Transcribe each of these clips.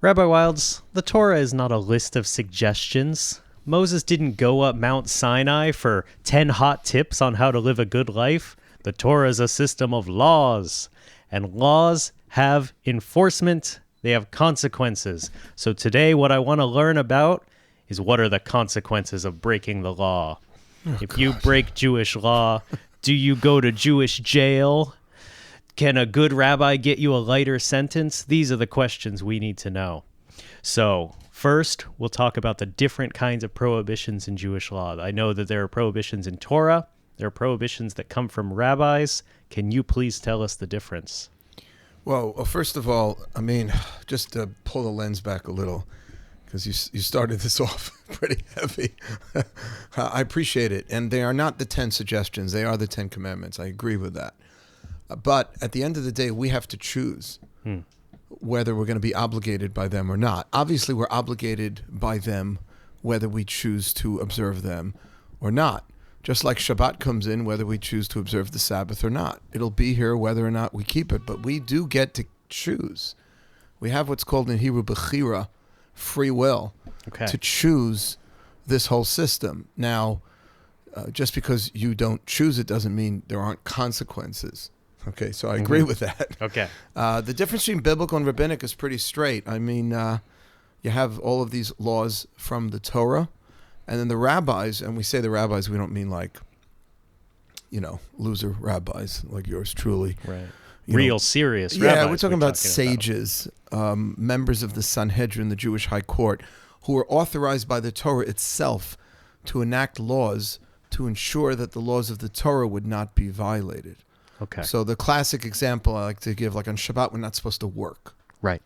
Rabbi Wilds, the Torah is not a list of suggestions. Moses didn't go up Mount Sinai for 10 hot tips on how to live a good life. The Torah is a system of laws, and laws have enforcement. They have consequences. So today what I want to learn about is what are the consequences of breaking the law. If you break Jewish law, do you go to Jewish jail? Can a good rabbi get you a lighter sentence? These are the questions we need to know. So first, we'll talk about the different kinds of prohibitions in Jewish law. I know that there are prohibitions in Torah. There are prohibitions that come from rabbis. Can you please tell us the difference? Well, first of all, just to pull the lens back a little, because you started this off pretty heavy. I appreciate it. And they are not the 10 suggestions. They are the 10 commandments. I agree with that. But at the end of the day, we have to choose whether we're going to be obligated by them or not. Obviously, we're obligated by them whether we choose to observe them or not. Just like Shabbat comes in, whether we choose to observe the Sabbath or not. It'll be here whether or not we keep it. But we do get to choose. We have what's called in Hebrew bechira, free will, to choose this whole system. Now, just because you don't choose it doesn't mean there aren't consequences. Okay, so I agree with that. Okay. The difference between biblical and rabbinic is pretty straight. You have all of these laws from the Torah, and then the rabbis, and we say the rabbis, we don't mean like, loser rabbis like yours truly. Right. Real serious rabbis. Yeah, we're talking about sages, members of the Sanhedrin, the Jewish High Court, who are authorized by the Torah itself to enact laws to ensure that the laws of the Torah would not be violated. Okay. So the classic example I like to give, like on Shabbat, we're not supposed to work. Right.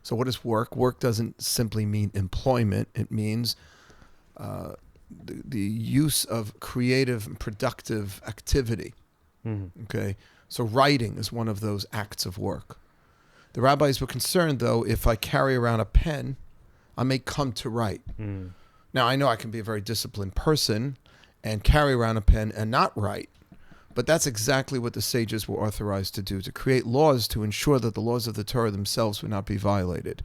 So what is work? Work doesn't simply mean employment. It means the use of creative and productive activity. Mm-hmm. Okay. So writing is one of those acts of work. The rabbis were concerned, though, if I carry around a pen, I may come to write. Mm. Now, I know I can be a very disciplined person and carry around a pen and not write. But that's exactly what the sages were authorized to do, to create laws to ensure that the laws of the Torah themselves would not be violated.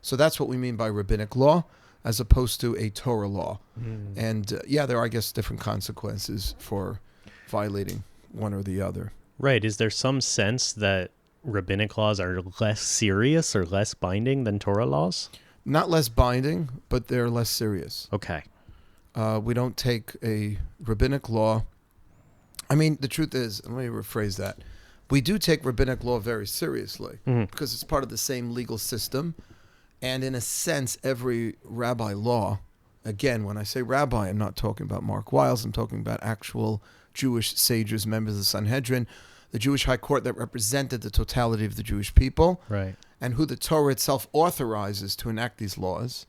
So that's what we mean by rabbinic law, as opposed to a Torah law. Mm. And there are, I guess, different consequences for violating one or the other. Right. Is there some sense that rabbinic laws are less serious or less binding than Torah laws? Not less binding, but they're less serious. Okay. We don't take a rabbinic law. The truth is, let me rephrase that. We do take rabbinic law very seriously because it's part of the same legal system. And in a sense, every rabbi law, again, when I say rabbi, I'm not talking about Mark Wiles. I'm talking about actual Jewish sages, members of the Sanhedrin, the Jewish High Court that represented the totality of the Jewish people, right, and who the Torah itself authorizes to enact these laws.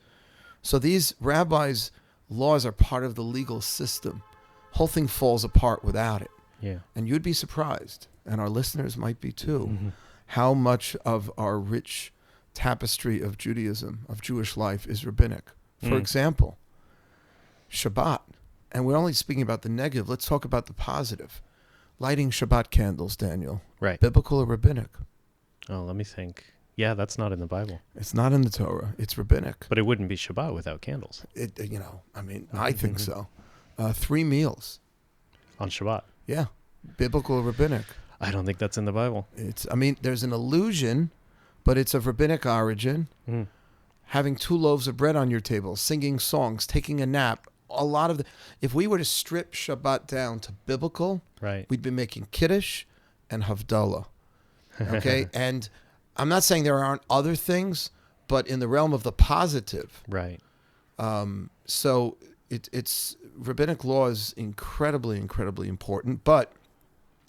So these rabbis' laws are part of the legal system. Whole thing falls apart without it. Yeah. And you'd be surprised, and our listeners might be too, how much of our rich tapestry of Judaism, of Jewish life, is rabbinic. For example, Shabbat. And we're only speaking about the negative. Let's talk about the positive. Lighting Shabbat candles, Daniel. Right. Biblical or rabbinic? Oh, let me think. Yeah, that's not in the Bible. It's not in the Torah. It's rabbinic. But it wouldn't be Shabbat without candles. I think so. 3 meals. On Shabbat. Yeah. Biblical or rabbinic? I don't think that's in the Bible. There's an allusion, but it's of rabbinic origin. Mm. Having 2 loaves of bread on your table, singing songs, taking a nap. If we were to strip Shabbat down to biblical, right, we'd be making Kiddush and Havdalah. Okay? And I'm not saying there aren't other things, but in the realm of the positive. Right. So it's rabbinic law is incredibly, incredibly important, but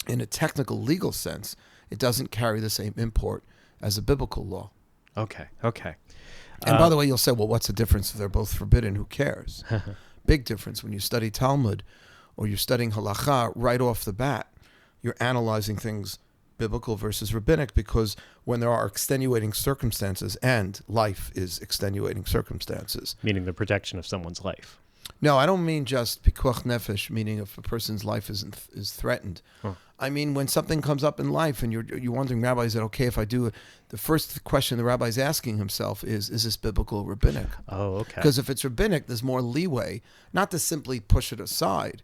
in a technical legal sense, it doesn't carry the same import as a biblical law. Okay. And by the way, you'll say, well, what's the difference if they're both forbidden? Who cares? Big difference. When you study Talmud or you're studying halakha, right off the bat, you're analyzing things biblical versus rabbinic, because when there are extenuating circumstances, and life is extenuating circumstances. Meaning the protection of someone's life. No, I don't mean just pikuach nefesh, meaning if a person's life is threatened. Huh. I mean, when something comes up in life and you're wondering, Rabbi, is it okay if I do it? The first question the rabbi's asking himself is this biblical or rabbinic? Oh, okay. Because if it's rabbinic, there's more leeway, not to simply push it aside,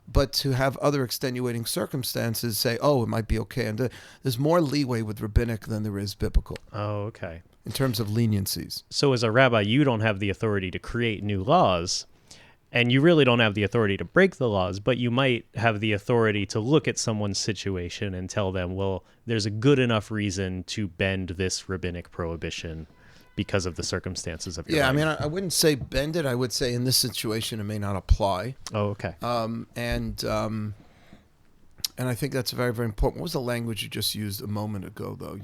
but to have other extenuating circumstances say, oh, it might be okay. And there's more leeway with rabbinic than there is biblical Oh, okay. in terms of leniencies. So as a rabbi, you don't have the authority to create new laws, and you really don't have the authority to break the laws, but you might have the authority to look at someone's situation and tell them, well, there's a good enough reason to bend this rabbinic prohibition because of the circumstances of your life. I mean, I wouldn't say bend it. I would say in this situation, it may not apply. Oh, okay. And I think that's very, very important. What was the language you just used a moment ago, though?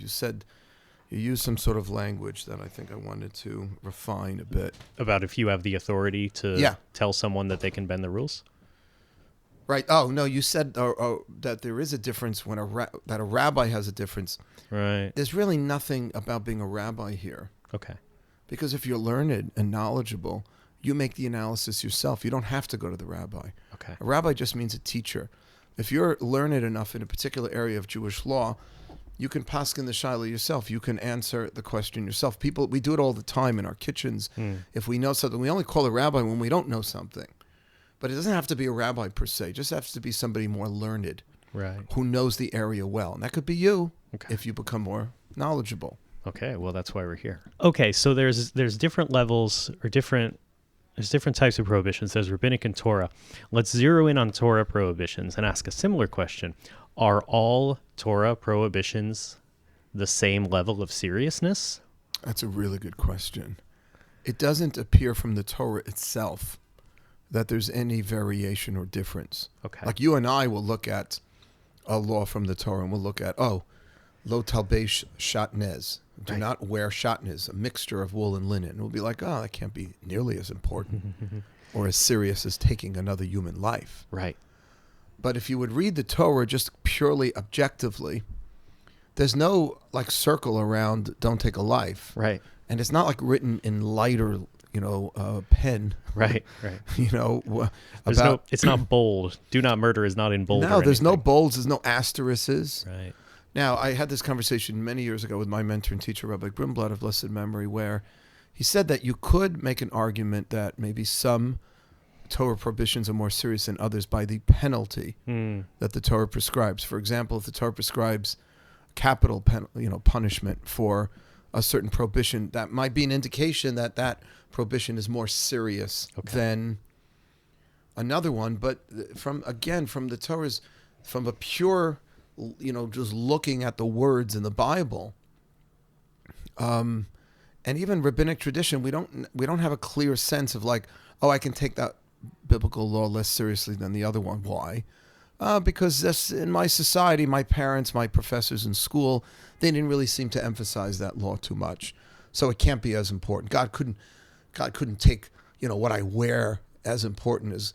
You used some sort of language that I think I wanted to refine a bit. About if you have the authority to tell someone that they can bend the rules? Right. Oh, no, you said that there is a difference when that a rabbi has a difference. Right. There's really nothing about being a rabbi here. Okay. Because if you're learned and knowledgeable, you make the analysis yourself. You don't have to go to the rabbi. Okay. A rabbi just means a teacher. If you're learned enough in a particular area of Jewish law, you can paskin the shaila yourself. You can answer the question yourself. We do it all the time in our kitchens. If we know something, we only call a rabbi when we don't know something. But it doesn't have to be a rabbi per se. It just has to be somebody more learned, right, who knows the area well. And that could be you okay, if you become more knowledgeable. Okay, well, that's why we're here. Okay, so there's different levels or there's different types of prohibitions. There's rabbinic and Torah. Let's zero in on Torah prohibitions and ask a similar question. Are all Torah prohibitions the same level of seriousness? That's a really good question. It doesn't appear from the Torah itself that there's any variation or difference. Okay. Like you and I will look at a law from the Torah and we'll look at, lo talbesh shatnez. Do not wear shatnez, a mixture of wool and linen. And we'll be like, that can't be nearly as important or as serious as taking another human life. Right. But if you would read the Torah just purely objectively, there's no circle around don't take a life. Right. And it's not written in lighter, pen. Right. About it's not bold. Do not murder is not in bold. No, there's no bolds. There's no asterisks. Right. Now, I had this conversation many years ago with my mentor and teacher, Rabbi Grimblad of blessed memory, where he said that you could make an argument that maybe some Torah prohibitions are more serious than others by the penalty that the Torah prescribes. For example, if the Torah prescribes capital punishment for a certain prohibition, that might be an indication that that prohibition is more serious than another one. But from the Torah's, from a pure, just looking at the words in the Bible, and even rabbinic tradition, we don't have a clear sense of I can take that biblical law less seriously than the other one. Why? Because this, in my society, my parents, my professors in school, they didn't really seem to emphasize that law too much. So it can't be as important. God couldn't take, what I wear as important as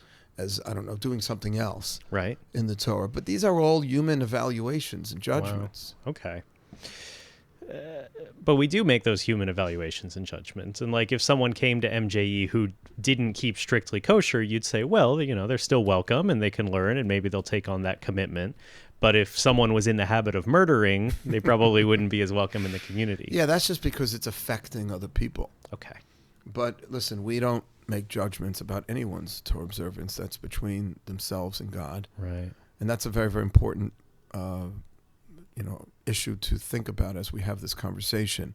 I don't know, doing something else right in the Torah. But these are all human evaluations and judgments. Wow. Okay. But we do make those human evaluations and judgments. And if someone came to MJE who didn't keep strictly kosher, you'd say, well, they're still welcome and they can learn and maybe they'll take on that commitment. But if someone was in the habit of murdering, they probably wouldn't be as welcome in the community. Yeah, that's just because it's affecting other people. Okay. But listen, we don't make judgments about anyone's Torah observance. That's between themselves and God. Right. And that's a very, very important issue to think about as we have this conversation,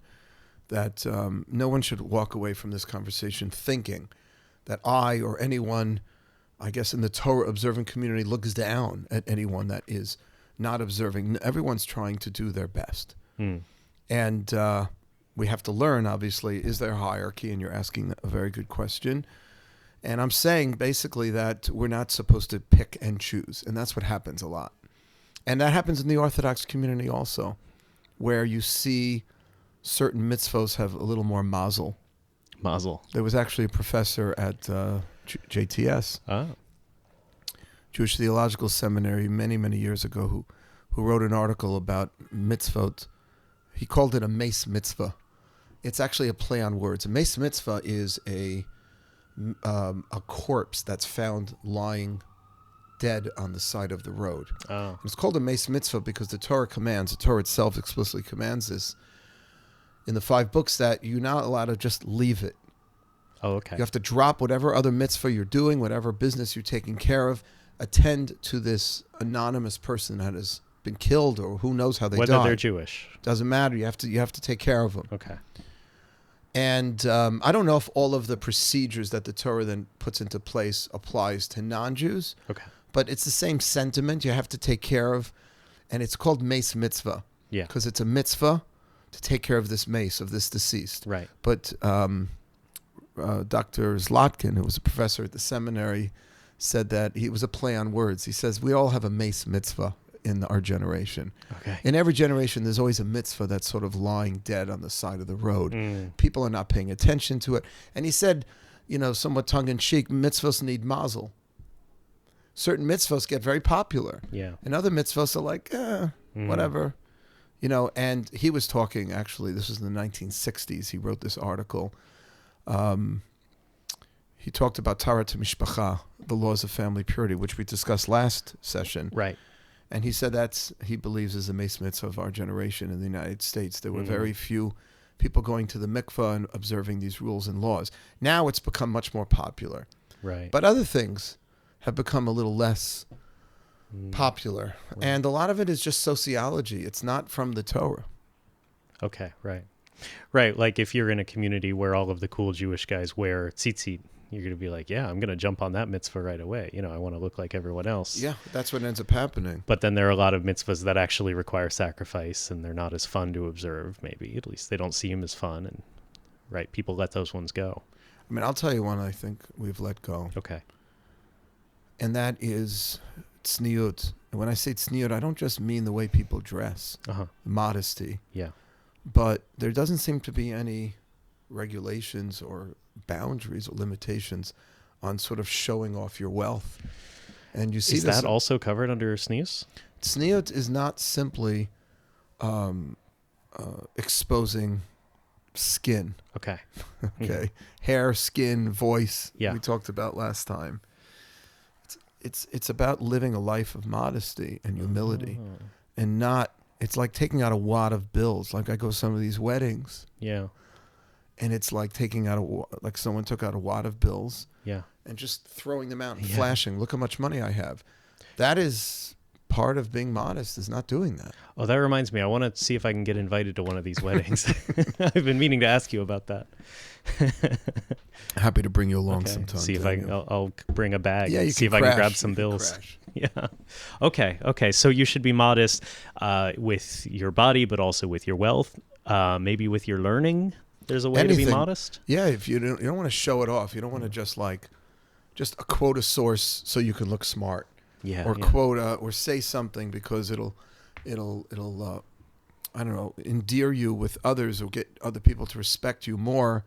that no one should walk away from this conversation thinking that I or anyone, I guess in the Torah observant community, looks down at anyone that is not observing. Everyone's trying to do their best. And we have to learn, obviously, is there a hierarchy? And you're asking a very good question. And I'm saying basically that we're not supposed to pick and choose. And that's what happens a lot. And that happens in the Orthodox community also, where you see certain mitzvos have a little more mazel. Mazel. There was actually a professor at JTS, Jewish Theological Seminary, many, many years ago, who wrote an article about mitzvot. He called it a mace mitzvah. It's actually a play on words. A mace mitzvah is a corpse that's found lying dead on the side of the road. Oh. It's called a mace mitzvah because the Torah itself explicitly commands this in the 5 books, that you're not allowed to just leave it. Oh, okay. You have to drop whatever other mitzvah you're doing, whatever business you're taking care of, attend to this anonymous person that has been killed, or who knows how they died. Whether they're Jewish. Doesn't matter. You have to take care of them. Okay. And I don't know if all of the procedures that the Torah then puts into place applies to non-Jews. Okay. But it's the same sentiment you have to take care of. And it's called mace mitzvah. Yeah. Because it's a mitzvah to take care of this mace, of this deceased. Right. But Dr. Zlotkin, who was a professor at the seminary, said that it was a play on words. He says, we all have a mace mitzvah in our generation. Okay. In every generation, there's always a mitzvah that's sort of lying dead on the side of the road. People are not paying attention to it. And he said, somewhat tongue-in-cheek, mitzvahs need mazel. Certain mitzvahs get very popular. Yeah. And other mitzvahs are like, whatever. And he was talking, actually, this was in the 1960s. He wrote this article. He talked about Tarat Mishpacha, the laws of family purity, which we discussed last session. Right. And he said he believes is the mace mitzvah of our generation in the United States. There were very few people going to the mikvah and observing these rules and laws. Now it's become much more popular. Right. But other things have become a little less popular. Right. And a lot of it is just sociology. It's not from the Torah. Okay, right. Right, like if you're in a community where all of the cool Jewish guys wear tzitzit, you're going to be like, yeah, I'm going to jump on that mitzvah right away. I want to look like everyone else. Yeah, that's what ends up happening. But then there are a lot of mitzvahs that actually require sacrifice, and they're not as fun to observe, maybe. At least they don't see them as fun. And right, people let those ones go. I mean, I'll tell you one I think we've let go. Okay. And that is tzniut. And when I say tzniut, I don't just mean the way people dress. Modesty. Yeah. But there doesn't seem to be any regulations or boundaries or limitations on sort of showing off your wealth. And you see is that also covered under tznius? Tzniut is not simply exposing skin. Okay. Okay. Hair, skin, voice. Yeah. We talked about last time. It's about living a life of modesty and humility, and not. It's like taking out a wad of bills. Like I go to some of these weddings. Yeah. And it's like taking out like someone took out a wad of bills. Yeah. And just throwing them out and flashing. Look how much money I have. That is part of being modest, is not doing that. Oh, that reminds me. I want to see if I can get invited to one of these weddings. I've been meaning to ask you about that. Happy to bring you along sometime. See if I'll bring a bag. Yeah, you see if I can grab some bills. Yeah. Okay. So you should be modest with your body, but also with your wealth. Maybe with your learning. There's a way to be modest. Yeah. If you don't want to show it off, you don't want to just a quote a source so you can look smart. Yeah. Or quote or say something because it'll I don't know, endear you with others or get other people to respect you more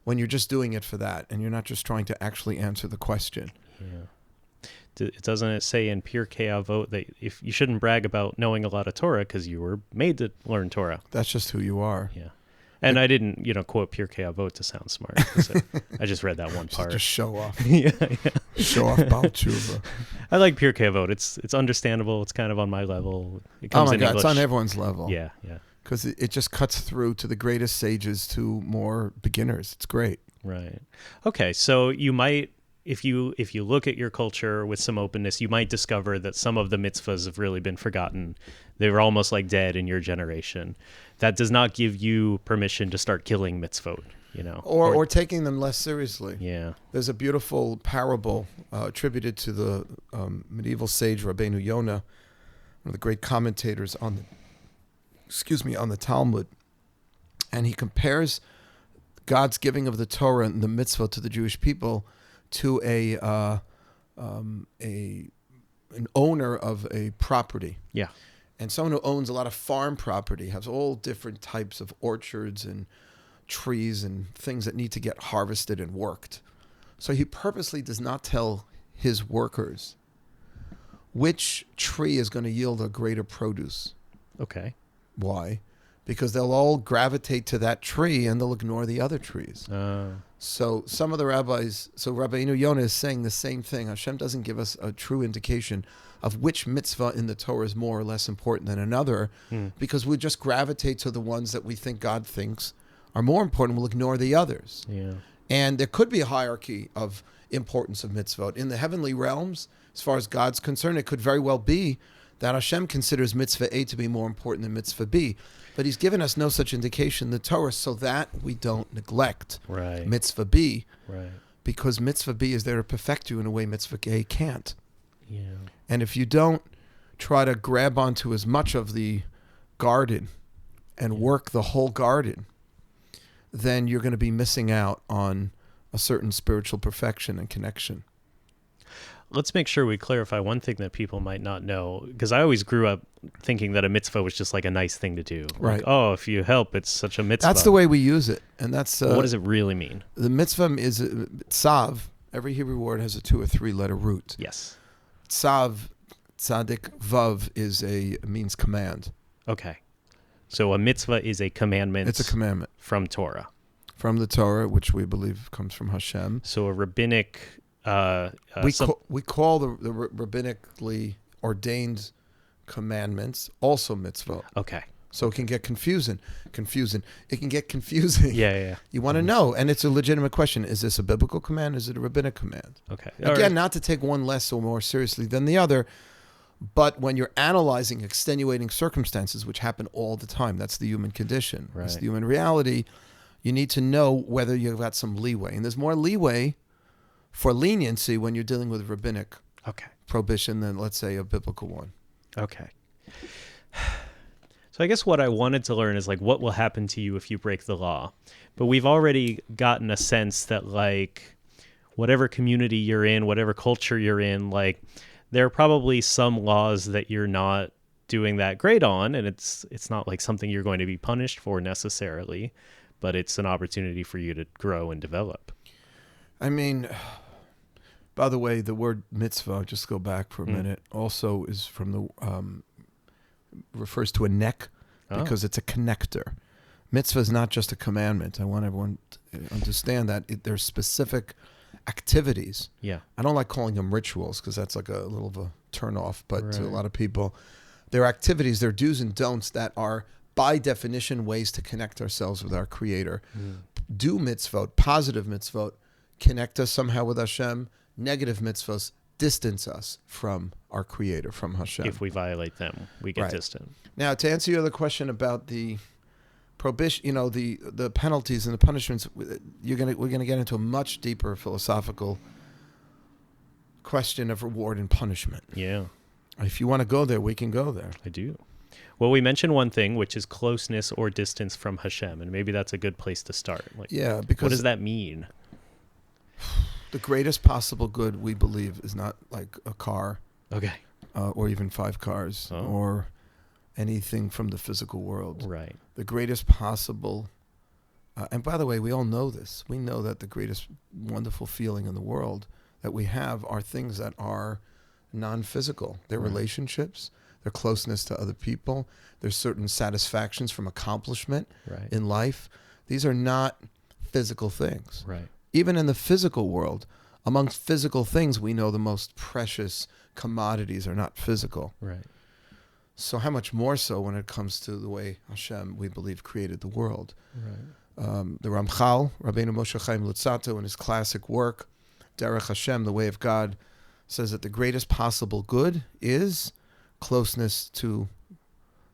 when you're just doing it for that and you're not just trying to actually answer the question. Yeah. Doesn't it say in Pirkei Avot that if you shouldn't brag about knowing a lot of Torah because you were made to learn Torah? That's just who you are. Yeah. And I didn't, quote Pirkei Avot to sound smart. I just read that one part. Just show off. Yeah. Show off Baal Tshuva. I like Pirkei Avot. It's understandable. It's kind of on my level. It Oh comes my in God, English. it's on everyone's level. Yeah. Because it just cuts through to the greatest sages to more beginners. It's great. Right. Okay. So you might, if you look at your culture with some openness, you might discover that some of the mitzvahs have really been forgotten. They were almost like dead in your generation. That does not give you permission to start killing mitzvot, Or taking them less seriously. Yeah. There's a beautiful parable attributed to the medieval sage Rabbeinu Yonah, one of the great commentators on the Talmud. And he compares God's giving of the Torah and the mitzvah to the Jewish people to an owner of a property. Yeah. And someone who owns a lot of farm property, has all different types of orchards and trees and things that need to get harvested and worked. So he purposely does not tell his workers which tree is going to yield a greater produce. Okay. Why? Because they'll all gravitate to that tree and they'll ignore the other trees. So some of the rabbis, so Rabbi Yonah is saying the same thing. Hashem doesn't give us a true indication of which mitzvah in the Torah is more or less important than another, because we just gravitate to the ones that we think God thinks are more important. We'll ignore the others. Yeah. And there could be a hierarchy of importance of mitzvot. In the heavenly realms, as far as God's concerned, it could very well be that Hashem considers mitzvah A to be more important than mitzvah B. But he's given us no such indication in the Torah so that we don't neglect mitzvah B, because mitzvah B is there to perfect you in a way mitzvah A can't. Yeah. And if you don't try to grab onto as much of the garden and work the whole garden, then you're going to be missing out on a certain spiritual perfection and connection. Let's make sure we clarify one thing that people might not know, because I always grew up thinking that a mitzvah was just like a nice thing to do. Right. Like, oh, if you help, it's such a mitzvah. That's the way we use it. And that's... what does it really mean? The mitzvah is tzav. Every Hebrew word has a 2 or 3 letter root. Yes. Tzav, tzadik, vav means command. Okay. So a mitzvah is a commandment. It's a commandment. From Torah. From the Torah, which we believe comes from Hashem. So a rabbinic... we call the rabbinically ordained commandments also mitzvot. Okay. So it can get confusing. It can get confusing. Yeah. You want to know, and it's a legitimate question. Is this a biblical command? Is it a rabbinic command? Okay. Again, not to take one less or more seriously than the other, but when you're analyzing extenuating circumstances, which happen all the time, that's the human condition. Right. It's the human reality. You need to know whether you've got some leeway. And there's more leeway for leniency when you're dealing with rabbinic prohibition than, let's say, a biblical one. Okay. So I guess what I wanted to learn is like what will happen to you if you break the law. But we've already gotten a sense that like whatever community you're in, whatever culture you're in, like there are probably some laws that you're not doing that great on, and it's not like something you're going to be punished for necessarily, but it's an opportunity for you to grow and develop. I mean, by the way, the word mitzvah, just go back for a minute, also is from the, refers to a neck because it's a connector. Mitzvah is not just a commandment. I want everyone to understand that there's specific activities. Yeah. I don't like calling them rituals because that's like a little of a turnoff, but to a lot of people, they're activities, they're do's and don'ts that are by definition ways to connect ourselves with our Creator. Do mitzvot, positive mitzvot, connect us somehow with Hashem. Negative mitzvahs distance us from our Creator, from Hashem. If we violate them, we get distant. Now, to answer your other question about the prohibition, the penalties and the punishments, we're gonna get into a much deeper philosophical question of reward and punishment. Yeah. If you want to go there, we can go there. I do. Well, we mentioned one thing, which is closeness or distance from Hashem, and maybe that's a good place to start. Like, Because what does that mean? The greatest possible good, we believe, is not like a car, or even 5 cars, or anything from the physical world. Right. The greatest possible, and by the way, we all know this. We know that the greatest wonderful feeling in the world that we have are things that are non-physical. They're relationships, their closeness to other people. There's certain satisfactions from accomplishment in life. These are not physical things. Right. Even in the physical world, amongst physical things, we know the most precious commodities are not physical. Right. So how much more so when it comes to the way Hashem, we believe, created the world. Right. The Ramchal, Rabbeinu Moshe Chaim Luzzatto, in his classic work, Derech Hashem, The Way of God, says that the greatest possible good is closeness to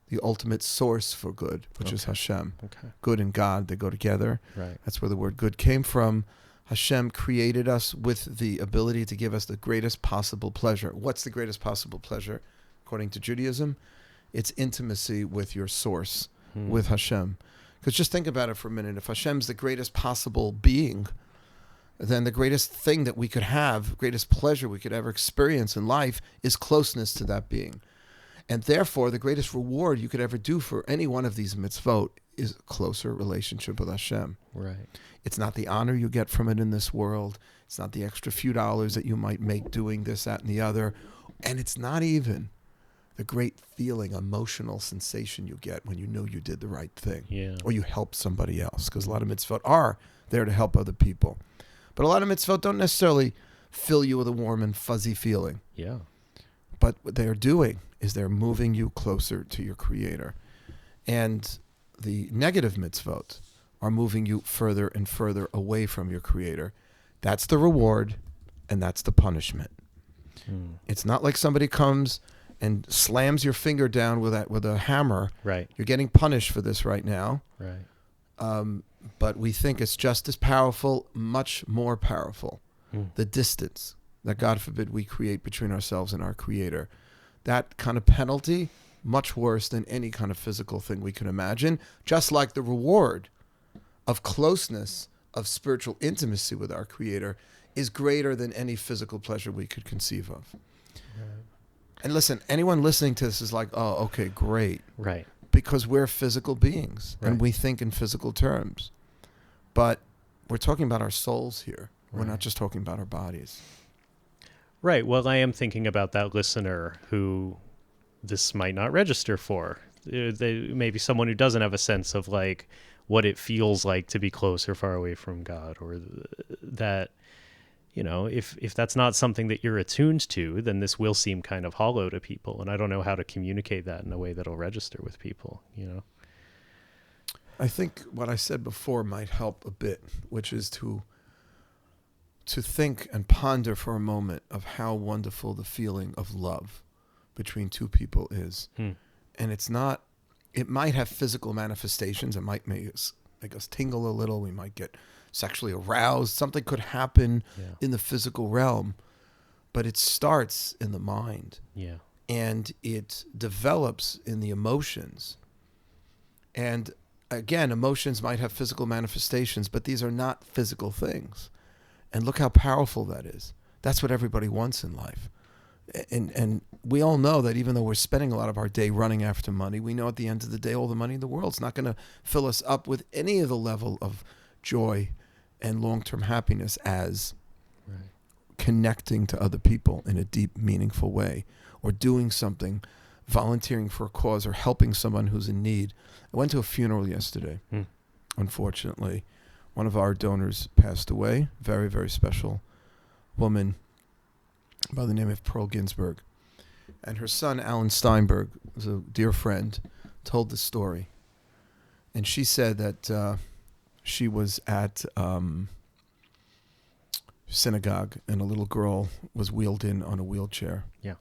the ultimate source for good, which is Hashem. Okay. Good and God, they go together. Right. That's where the word good came from. Hashem created us with the ability to give us the greatest possible pleasure. What's the greatest possible pleasure? According to Judaism, it's intimacy with your source, with Hashem. Because just think about it for a minute. If Hashem's the greatest possible being, then the greatest thing that we could have, greatest pleasure we could ever experience in life is closeness to that being. And therefore, the greatest reward you could ever do for any one of these mitzvot is a closer relationship with Hashem. Right. It's not the honor you get from it in this world. It's not the extra few dollars that you might make doing this, that, and the other. And it's not even the great feeling, emotional sensation you get when you know you did the right thing. Yeah. Or you help somebody else. Because a lot of mitzvot are there to help other people. But a lot of mitzvot don't necessarily fill you with a warm and fuzzy feeling. Yeah. But what they're doing is they're moving you closer to your Creator. And the negative mitzvot are moving you further and further away from your Creator. That's the reward, and that's the punishment. It's not like somebody comes and slams your finger down with a hammer. Right. You're getting punished for this right now. Right. But we think it's just as powerful, much more powerful. The distance that, God forbid, we create between ourselves and our Creator. That kind of penalty, much worse than any kind of physical thing we can imagine. Just like the reward of closeness, of spiritual intimacy with our Creator, is greater than any physical pleasure we could conceive of. Right. And listen, anyone listening to this is like, oh, okay, great. Right. Because we're physical beings, right. and we think in physical terms. But we're talking about our souls here. We're not just talking about our bodies. Right. Well, I am thinking about that listener who this might not register for. Maybe someone who doesn't have a sense of like what it feels like to be close or far away from God, or that, you know, if that's not something that you're attuned to, then this will seem kind of hollow to people. And I don't know how to communicate that in a way that'll register with people, you know? I think what I said before might help a bit, which is to think and ponder for a moment of how wonderful the feeling of love between two people is. And it might have physical manifestations. It might make us tingle a little. We might get sexually aroused. Something could happen in the physical realm, but it starts in the mind. Yeah. And it develops in the emotions. And again, emotions might have physical manifestations, but these are not physical things. And look how powerful that is. That's what everybody wants in life. And we all know that even though we're spending a lot of our day running after money, we know at the end of the day, all the money in the world is not going to fill us up with any of the level of joy and long-term happiness as connecting to other people in a deep, meaningful way, or doing something, volunteering for a cause, or helping someone who's in need. I went to a funeral yesterday, unfortunately. One of our donors passed away, very, very special woman by the name of Pearl Ginsburg. And her son, Alan Steinberg, was a dear friend, told the story. And she said that she was at synagogue, and a little girl was wheeled in on a wheelchair. Yeah.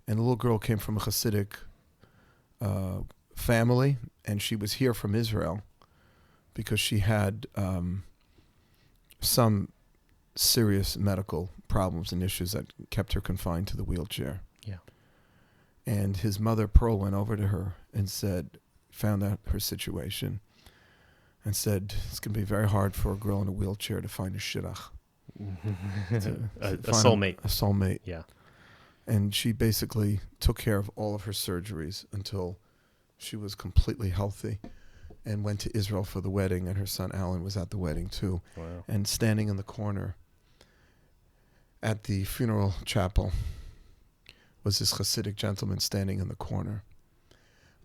And the little girl came from a Hasidic family, and she was here from Israel because she had some serious medical problems and issues that kept her confined to the wheelchair. Yeah. And his mother, Pearl, went over to her and found out her situation, and said, it's going to be very hard for a girl in a wheelchair to find a shidduch. A soulmate. A soulmate. Yeah. And she basically took care of all of her surgeries until she was completely healthy, and went to Israel for the wedding, and her son Alan was at the wedding too. Wow. And standing in the corner at the funeral chapel was this Hasidic gentleman standing in the corner.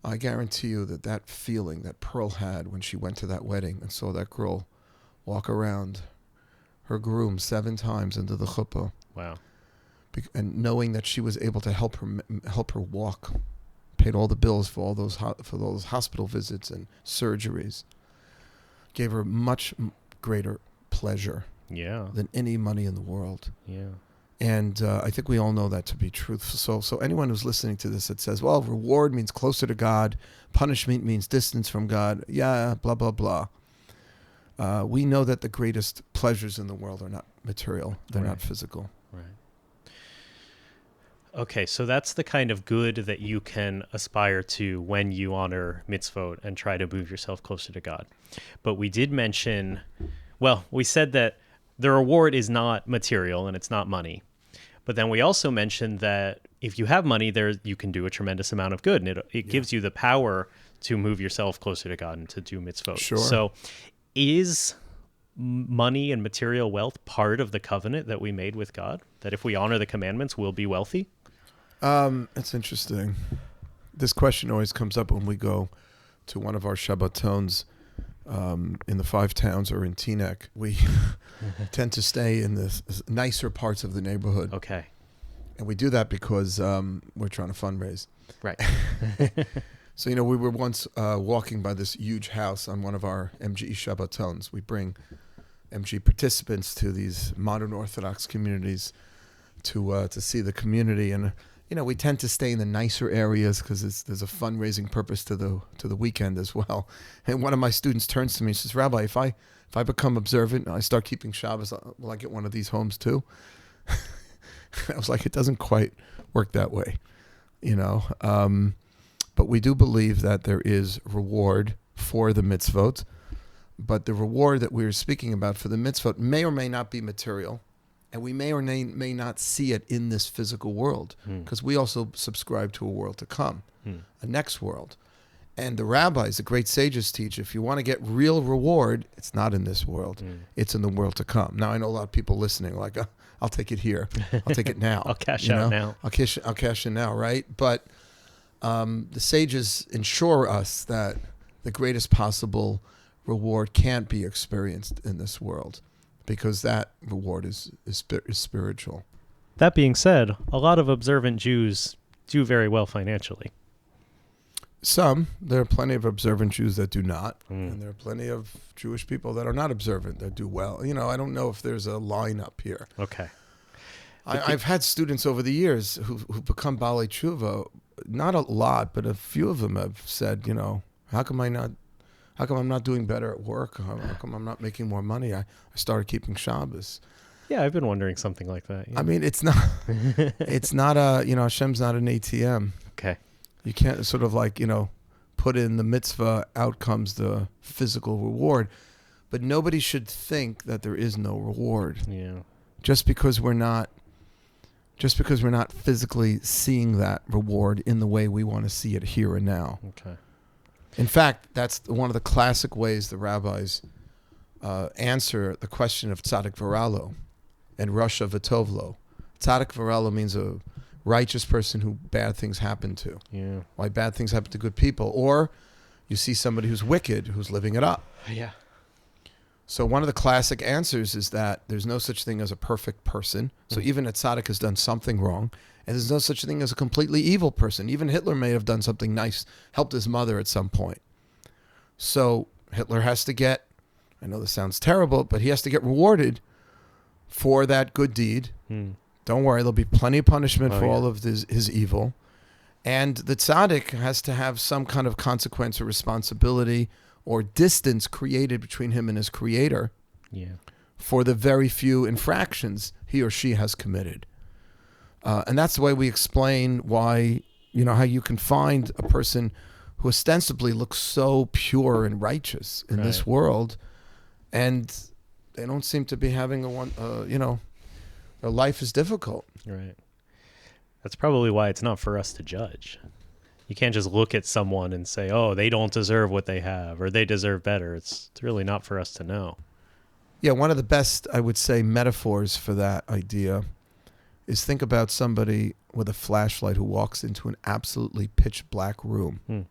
I guarantee you that feeling that Pearl had when she went to that wedding and saw that girl walk around her groom 7 times into the chuppah. Wow. And knowing that she was able to help her walk, paid all the bills for all those hospital visits and surgeries, gave her much greater pleasure than any money in the world. Yeah. And I think we all know that to be true. So anyone who's listening to this that says, well, reward means closer to God, punishment means distance from God, blah, blah, blah. We know that the greatest pleasures in the world are not material. They're not physical. Right. Okay, so that's the kind of good that you can aspire to when you honor mitzvot and try to move yourself closer to God. But we did mention, we said that the reward is not material and it's not money. But then we also mentioned that if you have money, you can do a tremendous amount of good, and it gives you the power to move yourself closer to God and to do mitzvot. Sure. So is money and material wealth part of the covenant that we made with God? That if we honor the commandments, we'll be wealthy? It's interesting. This question always comes up when we go to one of our Shabbatons in the Five Towns or in Teaneck. We tend to stay in the nicer parts of the neighborhood. Okay. And we do that because we're trying to fundraise. Right. So, we were once walking by this huge house on one of our MGE Shabbatons. We bring MG participants to these modern Orthodox communities to see the community. And, we tend to stay in the nicer areas because there's a fundraising purpose to the weekend as well. And one of my students turns to me and says, Rabbi, if I become observant and I start keeping Shabbos, will I get one of these homes too? I was like, it doesn't quite work that way, But we do believe that there is reward for the mitzvot. But the reward that we're speaking about for the mitzvot may or may not be material. And we may or may not see it in this physical world. Because we also subscribe to a world to come, a next world. And the rabbis, the great sages teach, if you want to get real reward, it's not in this world. It's in the world to come. Now, I know a lot of people listening like, I'll take it here. I'll take it now. I'll cash out now. I'll cash in now, right? But the sages ensure us that the greatest possible reward can't be experienced in this world because that reward is spiritual. That being said, a lot of observant Jews do very well financially. There are plenty of observant Jews that do not, and there are plenty of Jewish people that are not observant that do well. I don't know if there's a lineup here. Okay. I've had students over the years who've become Balei Tshuva. Not a lot, but a few of them have said, how come I'm not doing better at work? How come I'm not making more money? I started keeping Shabbos. Yeah, I've been wondering something like that. Yeah. I mean, it's not Hashem's not an ATM. Okay. You can't sort of put in the mitzvah, out comes the physical reward. But nobody should think that there is no reward. Yeah. Just because we're not physically seeing that reward in the way we want to see it here and now. Okay. In fact, that's one of the classic ways the rabbis answer the question of tzaddik v'ralo and rasha v'tovlo. Tzaddik v'ralo means a righteous person who bad things happen to. Yeah. Why bad things happen to good people. Or you see somebody who's wicked, who's living it up. Yeah. So one of the classic answers is that there's no such thing as a perfect person. So even a tzaddik has done something wrong. And there's no such thing as a completely evil person. Even Hitler may have done something nice, helped his mother at some point. So Hitler has to get, I know this sounds terrible, but he has to get rewarded for that good deed. Don't worry, there'll be plenty of punishment for all of his evil. And the tzaddik has to have some kind of consequence or responsibility or distance created between him and his creator for the very few infractions he or she has committed. And that's the way we explain why, how you can find a person who ostensibly looks so pure and righteous in this world, and they don't seem to be having their life is difficult. Right. That's probably why it's not for us to judge. You can't just look at someone and say, oh, they don't deserve what they have or they deserve better. It's really not for us to know. Yeah, one of the best, I would say, metaphors for that idea is think about somebody with a flashlight who walks into an absolutely pitch black room.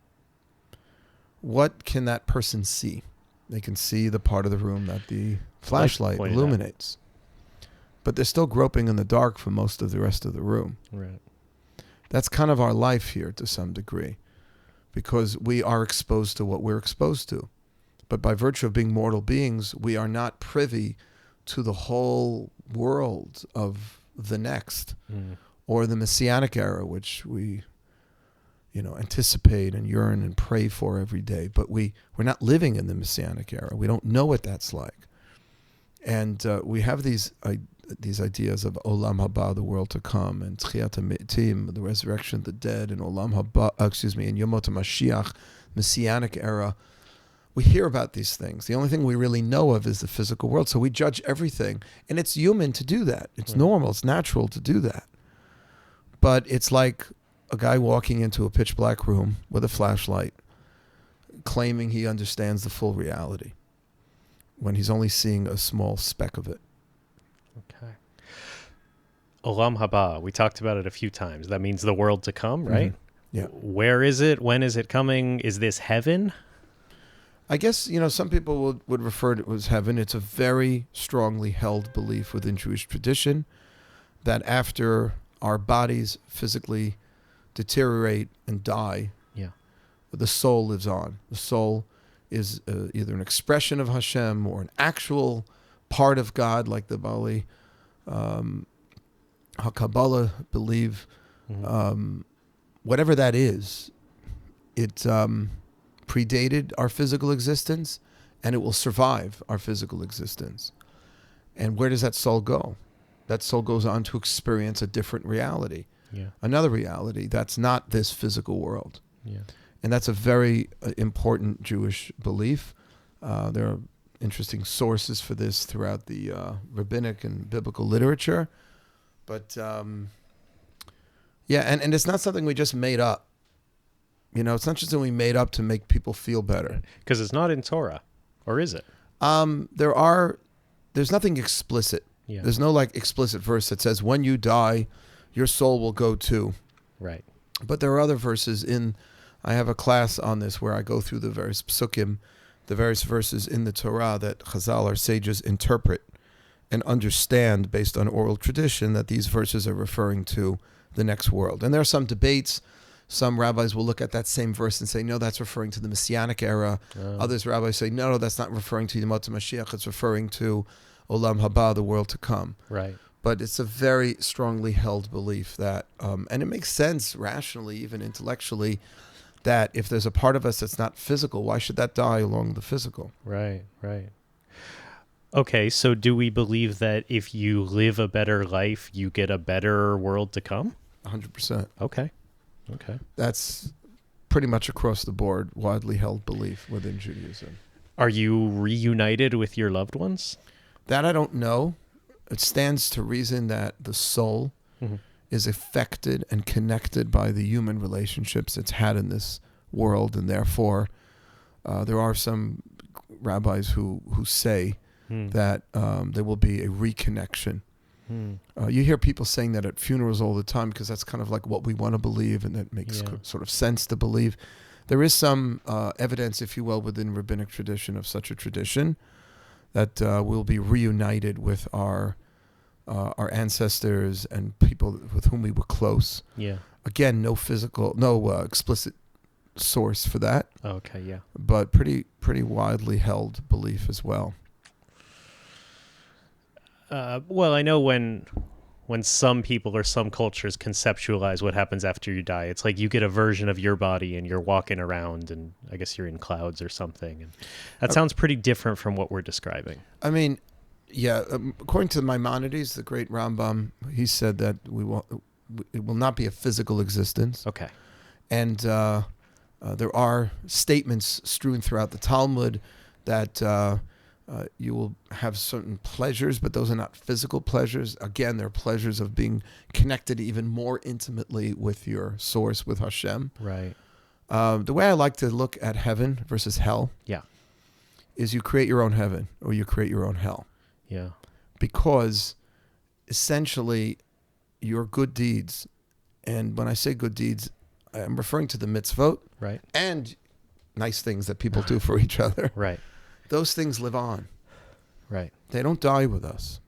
What can that person see? They can see the part of the room that the flashlight illuminates. But they're still groping in the dark for most of the rest of the room. Right. That's kind of our life here to some degree, because we are exposed to what we're exposed to. But by virtue of being mortal beings, we are not privy to the whole world of the next or the Messianic era, which we, anticipate and yearn and pray for every day. But we're not living in the Messianic era. We don't know what that's like. And we have these ideas of Olam Haba, the world to come, and Tchiyat HaMetim, the resurrection of the dead, and Olam Haba, and Yomot HaMashiach, Messianic era. We hear about these things. The only thing we really know of is the physical world. So we judge everything. And it's human to do that. It's normal. It's natural to do that. But it's like a guy walking into a pitch black room with a flashlight, claiming he understands the full reality when he's only seeing a small speck of it. Okay. Olam haba. We talked about it a few times. That means the world to come, right? Yeah. Where is it? When is it coming? Is this heaven? I guess, some people would refer to it as heaven. It's a very strongly held belief within Jewish tradition that after our bodies physically deteriorate and die, Yeah. the soul lives on. The soul is either an expression of Hashem or an actual part of God, like the Bali HaKabbalah believe. Whatever that is, it predated our physical existence, and it will survive our physical existence. And where does that soul go? That soul goes on to experience a different reality, another reality that's not this physical world. Yeah. And that's a very important Jewish belief. There are interesting sources for this throughout the rabbinic and biblical literature. But, and it's not something we just made up. It's not just something we made up to make people feel better. Because it's not in Torah, or is it? There's nothing explicit. Yeah. There's no explicit verse that says when you die, your soul will go to. Right. But there are other verses I have a class on this where I go through the various psukim, the various verses in the Torah that Chazal, our sages, interpret and understand based on oral tradition that these verses are referring to the next world. And there are some debates. Some rabbis will look at that same verse and say, no, that's referring to the Messianic era. Others rabbis say, no, that's not referring to Yemot HaMashiach. It's referring to Olam Haba, the world to come. Right. But it's a very strongly held belief that, and it makes sense rationally, even intellectually, that if there's a part of us that's not physical, why should that die along the physical? Right. Okay, so do we believe that if you live a better life, you get a better world to come? 100%. Okay. That's pretty much across the board, widely held belief within Judaism. Are you reunited with your loved ones? That I don't know. It stands to reason that the soul is affected and connected by the human relationships it's had in this world, and therefore there are some rabbis who say that there will be a reconnection. You hear people saying that at funerals all the time because that's kind of like what we want to believe, and that makes sort of sense to believe. There is some evidence, if you will, within rabbinic tradition of such a tradition that we'll be reunited with our ancestors and people with whom we were close. Yeah. Again, no explicit source for that. Okay, yeah. But pretty widely held belief as well. Well, I know when some people or some cultures conceptualize what happens after you die, it's like you get a version of your body and you're walking around and I guess you're in clouds or something. And that sounds pretty different from what we're describing. I mean, yeah, according to Maimonides, the great Rambam, he said that it will not be a physical existence. Okay. And there are statements strewn throughout the Talmud that you will have certain pleasures, but those are not physical pleasures. Again, they're pleasures of being connected even more intimately with your source, with Hashem. Right. The way I like to look at heaven versus hell is you create your own heaven or you create your own hell. Yeah. Because essentially your good deeds, and when I say good deeds, I'm referring to the mitzvot and nice things that people do for each other. Right. Those things live on. Right. They don't die with us.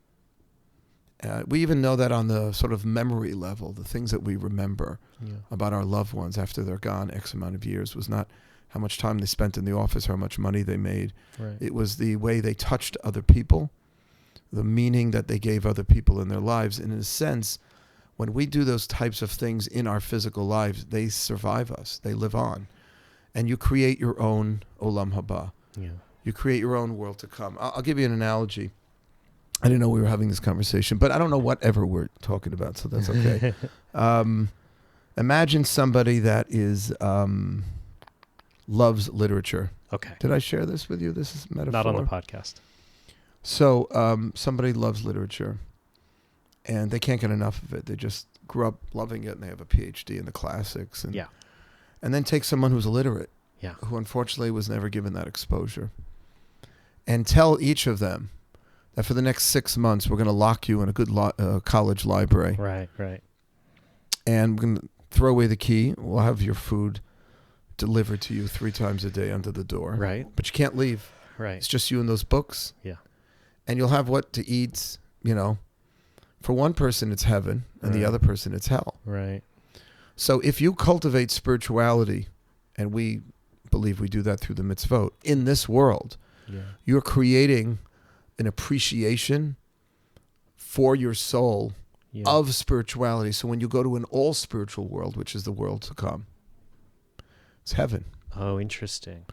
We even know that on the sort of memory level, the things that we remember about our loved ones after they're gone X amount of years was not how much time they spent in the office or how much money they made. Right. It was the way they touched other people, the meaning that they gave other people in their lives. And in a sense, when we do those types of things in our physical lives, they survive us. They live on. And you create your own Olam Haba. Yeah. You create your own world to come. I'll give you an analogy. I didn't know we were having this conversation, but I don't know whatever we're talking about, so that's okay. Imagine somebody that loves literature. Okay. Did I share this with you? This is metaphor. Not on the podcast. So somebody loves literature, and they can't get enough of it. They just grew up loving it, and they have a PhD in the classics. And then take someone who's illiterate, who unfortunately was never given that exposure, and tell each of them that for the next 6 months, we're going to lock you in a good college library. Right. And we're going to throw away the key. We'll have your food delivered to you 3 times a day under the door. Right. But you can't leave. Right. It's just you and those books. Yeah. And you'll have what to eat, For one person, it's heaven, and the other person, it's hell. Right. So if you cultivate spirituality, and we believe we do that through the mitzvot, in this world, you're creating an appreciation for your soul of spirituality. So when you go to an all spiritual world, which is the world to come, it's heaven. Oh, interesting.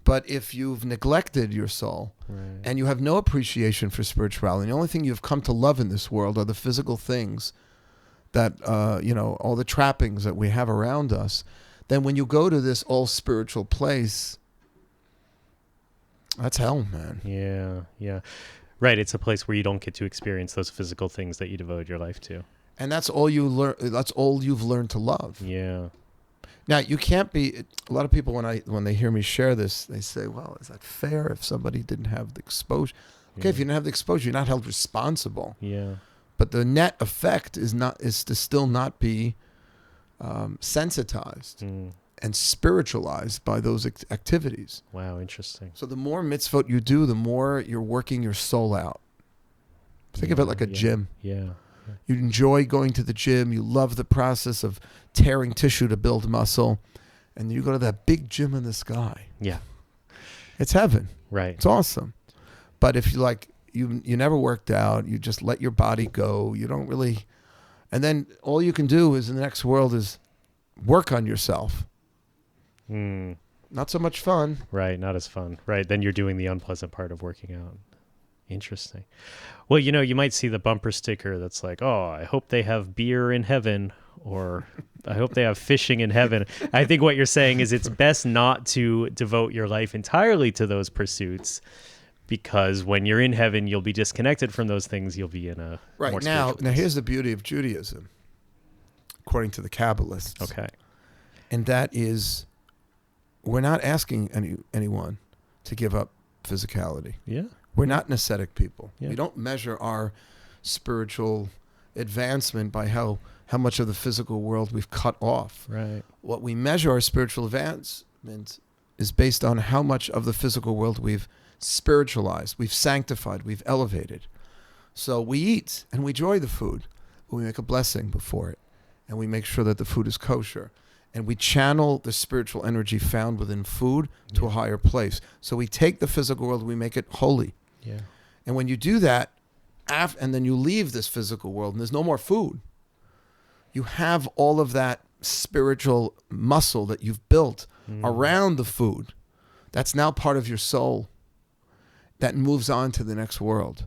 But if you've neglected your soul and you have no appreciation for spirituality, the only thing you've come to love in this world are the physical things that, all the trappings that we have around us, then when you go to this all spiritual place, that's hell, man. Yeah. Right. It's a place where you don't get to experience those physical things that you devoted your life to. And that's all you learn. That's all you've learned to love. Yeah. Now, you can't be, a lot of people, when they hear me share this, they say, well, is that fair if somebody didn't have the exposure? Okay, if you didn't have the exposure, you're not held responsible. Yeah. But the net effect is to still not be sensitized and spiritualized by those activities. Wow, interesting. So the more mitzvot you do, the more you're working your soul out. Think of it like a gym. Yeah. You enjoy going to the gym. You love the process of tearing tissue to build muscle. And you go to that big gym in the sky. Yeah. It's heaven. Right. It's awesome. But if you never worked out, you just let your body go. You don't really. And then all you can do is in the next world is work on yourself. Not so much fun. Right. Not as fun. Right. Then you're doing the unpleasant part of working out. Interesting. Well, you might see the bumper sticker that's like, oh, I hope they have beer in heaven, or I hope they have fishing in heaven. I think what you're saying is it's best not to devote your life entirely to those pursuits, because when you're in heaven, you'll be disconnected from those things. You'll be in a right more now. spiritual Now, place. here's the beauty of Judaism, according to the Kabbalists. Okay. And that is, we're not asking anyone to give up physicality. Yeah. We're not an ascetic people. Yeah. We don't measure our spiritual advancement by how much of the physical world we've cut off. Right. What we measure our spiritual advancement is based on how much of the physical world we've spiritualized, we've sanctified, we've elevated. So we eat and we enjoy the food, but we make a blessing before it, and we make sure that the food is kosher. And we channel the spiritual energy found within food to a higher place. So we take the physical world, we make it holy. Yeah. And when you do that, and then you leave this physical world and there's no more food, you have all of that spiritual muscle that you've built around the food. That's now part of your soul that moves on to the next world.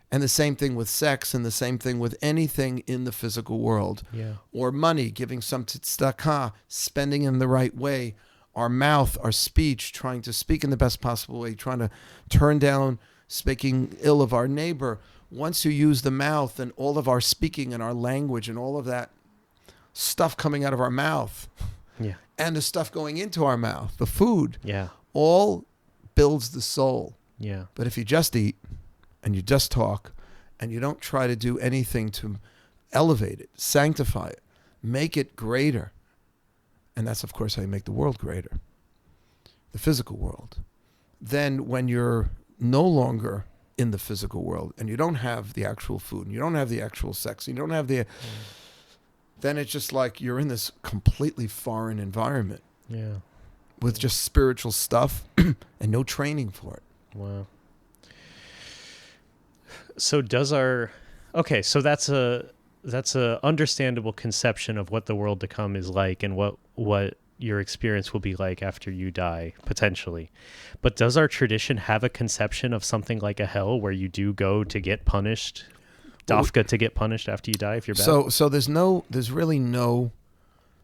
And the same thing with sex, and the same thing with anything in the physical world. Yeah. Or money, giving some tzedakah, spending in the right way. Our mouth, our speech, trying to speak in the best possible way, trying to turn down speaking ill of our neighbor. Once you use the mouth and all of our speaking and our language and all of that stuff coming out of our mouth, and the stuff going into our mouth, the food, all builds the soul. Yeah. But if you just eat and you just talk and you don't try to do anything to elevate it, sanctify it, make it greater, and that's, of course, how you make the world greater, the physical world, then when you're no longer in the physical world and you don't have the actual food and you don't have the actual sex and you don't have the... then it's just like you're in this completely foreign environment with just spiritual stuff and no training for it. Wow. So so that's a understandable conception of what the world to come is like and what your experience will be like after you die, potentially. But does our tradition have a conception of something like a hell where you do go to get punished? Dafka to get punished after you die if you're bad? So there's really no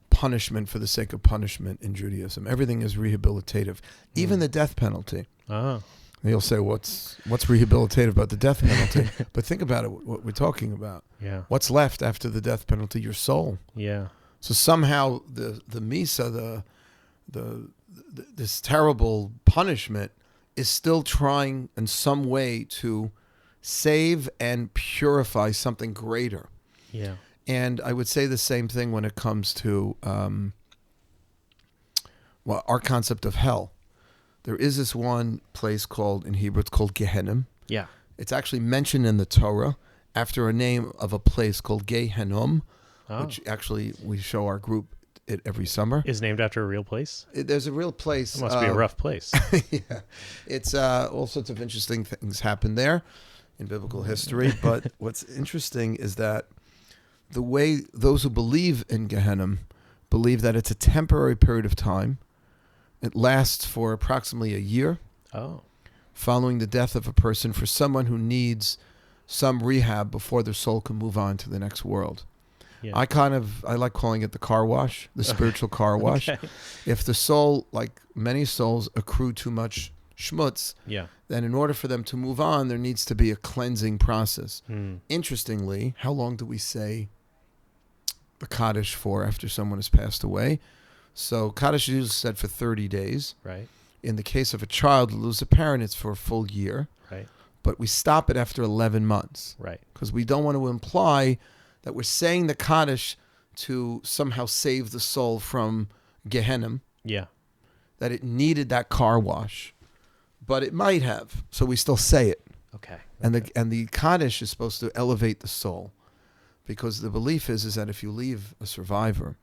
punishment for the sake of punishment in Judaism. Everything is rehabilitative. Even the death penalty. And you'll say, what's rehabilitative about the death penalty? But think about it, what we're talking about. Yeah. What's left after the death penalty? Your soul. Yeah. So somehow the Misa, this terrible punishment is still trying in some way to save and purify something greater. Yeah. And I would say the same thing when it comes to our concept of hell. There is this one place called, in Hebrew, it's called Gehenna. Yeah. It's actually mentioned in the Torah after a name of a place called Gehenom, which actually we show our group it every summer. Is named after a real place? There's a real place. It must be a rough place. Yeah. It's all sorts of interesting things happen there in biblical history. But what's interesting is that the way those who believe in Gehenna believe that it's a temporary period of time. It lasts for approximately a year following the death of a person for someone who needs some rehab before their soul can move on to the next world. Yeah. I like calling it the car wash, the spiritual car wash. Okay. If the soul, like many souls, accrue too much schmutz, then in order for them to move on, there needs to be a cleansing process. Interestingly, how long do we say the Kaddish for after someone has passed away? So Kaddish is usually said for 30 days. Right. In the case of a child who loses a parent, it's for a full year. Right. But we stop it after 11 months. Right. Because we don't want to imply that we're saying the Kaddish to somehow save the soul from Gehenna. Yeah. That it needed that car wash. But it might have. So we still say it. Okay. And the Kaddish is supposed to elevate the soul. Because the belief is that if you leave a survivor,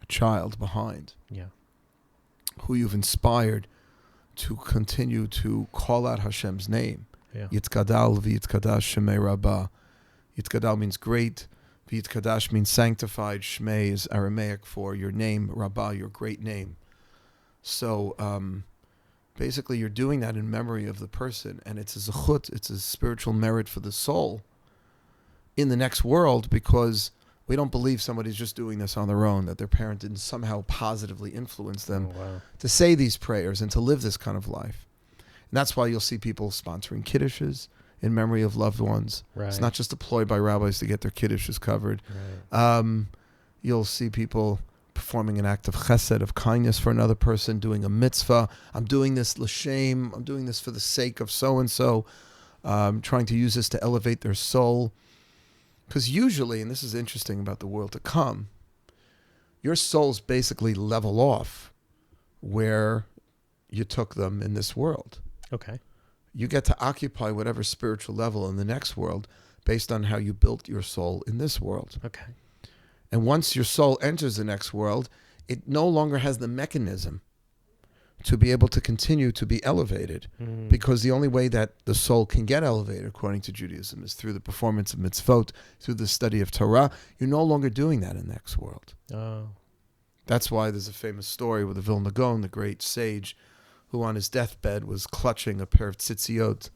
a child behind, who you've inspired to continue to call out Hashem's name. Yitzkadal v'yitzkadash shemei Rabbi. Yitzkadal means great. V'yitzkadash means sanctified. Shmei is Aramaic for your name, Rabbi, your great name. So basically you're doing that in memory of the person, and it's a zechut, it's a spiritual merit for the soul in the next world, because we don't believe somebody's just doing this on their own, that their parent didn't somehow positively influence them to say these prayers and to live this kind of life. And that's why you'll see people sponsoring kiddushes in memory of loved ones. Right. It's not just a ploy by rabbis to get their kiddushes covered. Right. You'll see people performing an act of chesed, of kindness for another person, doing a mitzvah. I'm doing this l'shem. I'm doing this for the sake of so-and-so. Trying to use this to elevate their soul. Because usually, and this is interesting about the world to come, your souls basically level off where you took them in this world. Okay. You get to occupy whatever spiritual level in the next world based on how you built your soul in this world. Okay. And once your soul enters the next world, it no longer has the mechanism to be able to continue to be elevated, because the only way that the soul can get elevated, according to Judaism, is through the performance of mitzvot, through the study of Torah. You're no longer doing that in the next world. Oh. That's why there's a famous story with the Vilna Gaon, the great sage, who on his deathbed was clutching a pair of tzitziot,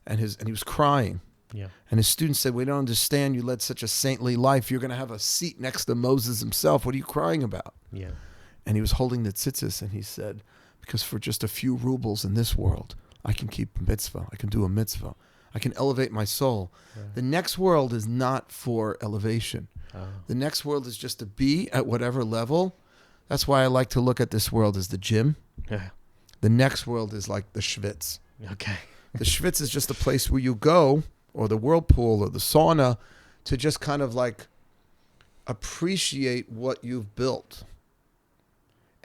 and he was crying. Yeah. And his students said, "We don't understand. You led such a saintly life. You're going to have a seat next to Moses himself. What are you crying about?" Yeah. And he was holding the tzitzis, and he said, "Because for just a few rubles in this world, I can keep a mitzvah. I can do a mitzvah. I can elevate my soul." Right. The next world is not for elevation. Oh. The next world is just to be at whatever level. That's why I like to look at this world as the gym. Yeah. The next world is like the schwitz. Okay. The schwitz is just a place where you go, or the whirlpool or the sauna, to just kind of like appreciate what you've built.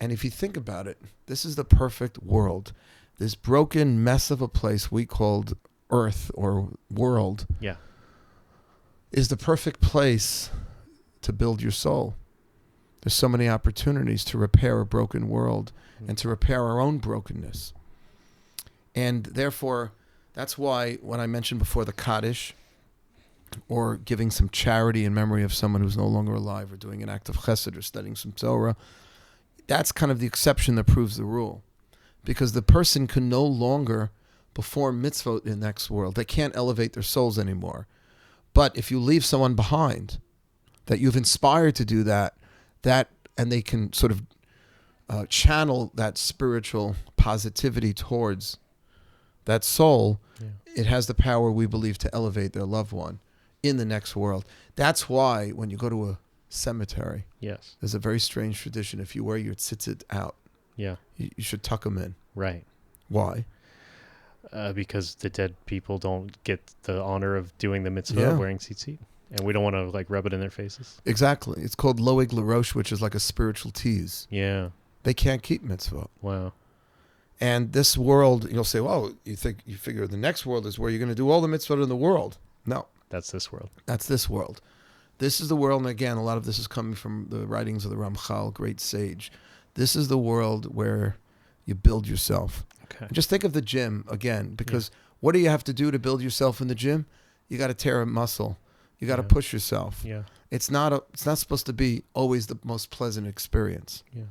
And if you think about it, this is the perfect world. This broken mess of a place we called Earth or world is the perfect place to build your soul. There's so many opportunities to repair a broken world and to repair our own brokenness. And therefore, that's why when I mentioned before the Kaddish, or giving some charity in memory of someone who's no longer alive, or doing an act of chesed, or studying some Torah, that's kind of the exception that proves the rule. Because the person can no longer perform mitzvot in the next world. They can't elevate their souls anymore. But if you leave someone behind that you've inspired to do that, and they can sort of channel that spiritual positivity towards that soul, it has the power, we believe, to elevate their loved one in the next world. That's why when you go to a cemetery, there's a very strange tradition. If you wear your tzitzit out, you should tuck them in. Right. Why? Because the dead people don't get the honor of doing the mitzvah Yeah. of wearing tzitzit. And we don't want to like rub it in their faces. Exactly. It's called loeg l'rosh, which is like a spiritual tease. Yeah. They can't keep mitzvah. Wow. And this world, you'll say, well, you figure the next world is where you're going to do all the mitzvah in the world. No, That's this world. that's this world. This is the world, and again, a lot of this is coming from the writings of the Ramchal, great sage. This is the world where you build yourself. Okay. And just think of the gym again, because what do you have to do to build yourself in the gym? You got to tear a muscle. You got to Yeah. push yourself. Yeah. It's not supposed to be always the most pleasant experience, Yeah.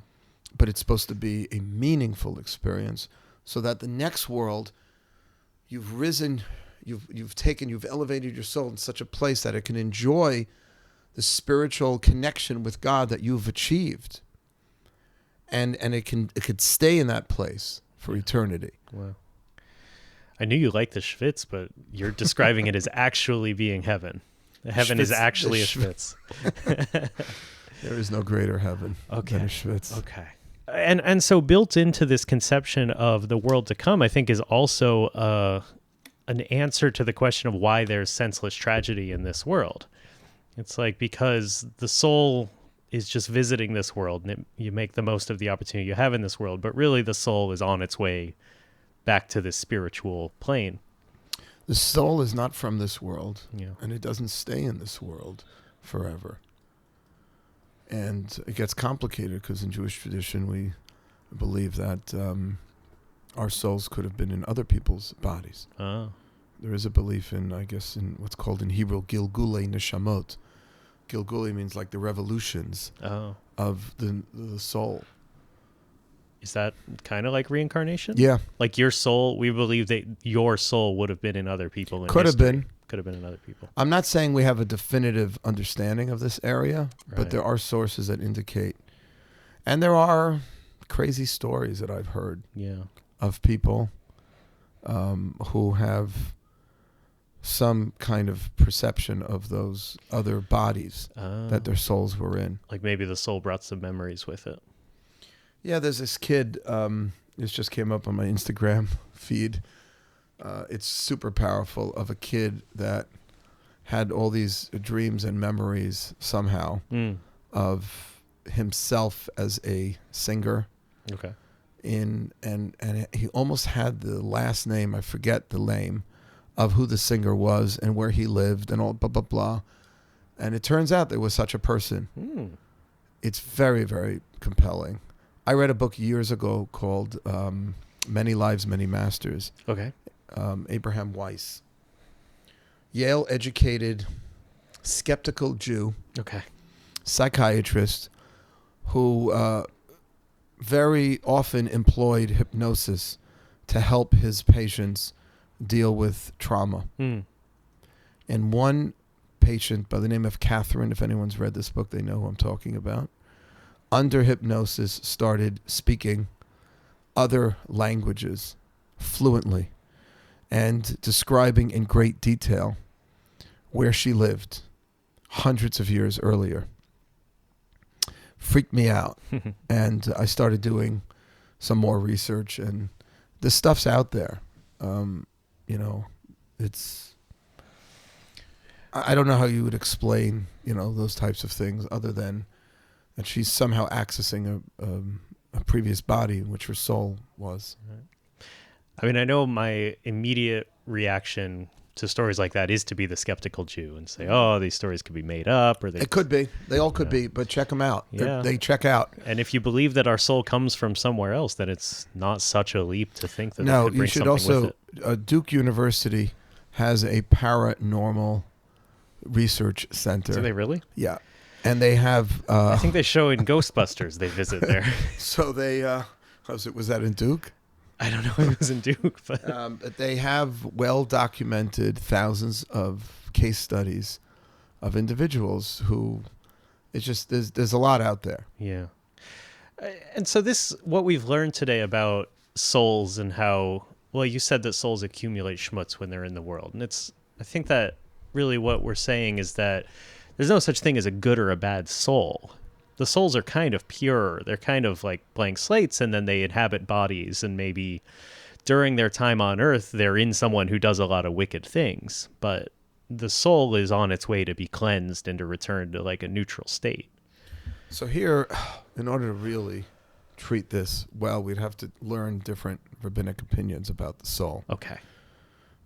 but it's supposed to be a meaningful experience, so that the next world, you've risen, you've elevated your soul in such a place that it can enjoy the spiritual connection with God that you've achieved, and it could stay in that place for eternity. Wow. I knew you liked the schwitz, but you're describing it as actually being heaven. Heaven is Schwitz- actually a the schwitz. There is no greater heaven than a schwitz. Okay. And so built into this conception of the world to come, I think, is also an answer to the question of why there's senseless tragedy in this world. It's like because the soul is just visiting this world, and you make the most of the opportunity you have in this world, but really the soul is on its way back to this spiritual plane. The soul is not from this world, Yeah. and it doesn't stay in this world forever. And it gets complicated because in Jewish tradition we believe that our souls could have been in other people's bodies. Oh. There is a belief in, I guess, in what's called in Hebrew, Gilgulei Neshamot. Gilgulei means like the revolutions Oh. of the soul. Is that kind of like reincarnation? Yeah, Like your soul, we believe that your soul would have been in other people. In could have history. been. Could have been in other people. I'm not saying we have a definitive understanding of this area, but Right. there are sources that indicate. And there are crazy stories that I've heard Yeah. of people who have some kind of perception of those other bodies that their souls were in. Like maybe the soul brought some memories with it. Yeah, there's this kid, this just came up on my Instagram feed. It's super powerful, of a kid that had all these dreams and memories somehow of himself as a singer. Okay. And he almost had the last name, I forget the name, of who the singer was and where he lived and all blah, blah, blah. And it turns out there was such a person. It's very, very compelling. I read a book years ago called Many Lives, Many Masters. Okay. Abraham Weiss. Yale-educated, skeptical Jew, Okay. psychiatrist, who very often employed hypnosis to help his patients deal with trauma. And one patient by the name of Catherine, if anyone's read this book, they know who I'm talking about, under hypnosis started speaking other languages fluently and describing in great detail where she lived hundreds of years earlier. Freaked me out. And I started doing some more research, and this stuff's out there. It's, I don't know how you would explain, those types of things other than that she's somehow accessing a previous body in which her soul was. I mean, I know my immediate reaction to stories like that is to be the skeptical Jew and say, oh, these stories could be made up. Or It could be. They all could be, but check them out. Yeah. They check out. And if you believe that our soul comes from somewhere else, then it's not such a leap to think that it No, could bring you should something with also, it. Duke University has a paranormal research center. Do they really? Yeah. And they have... I think they show in Ghostbusters they visit there. So they... was that in Duke? I don't know if it was in Duke, but... They have well-documented thousands of case studies of individuals who... It's just... There's a lot out there. Yeah. And so what we've learned today about souls and how... Well, you said that souls accumulate schmutz when they're in the world. And I think that really what we're saying is that there's no such thing as a good or a bad soul. The souls are kind of pure. They're kind of like blank slates, and then they inhabit bodies and maybe during their time on Earth, they're in someone who does a lot of wicked things, but the soul is on its way to be cleansed and to return to like a neutral state. So here, in order to really treat this well, we'd have to learn different rabbinic opinions about the soul. Okay.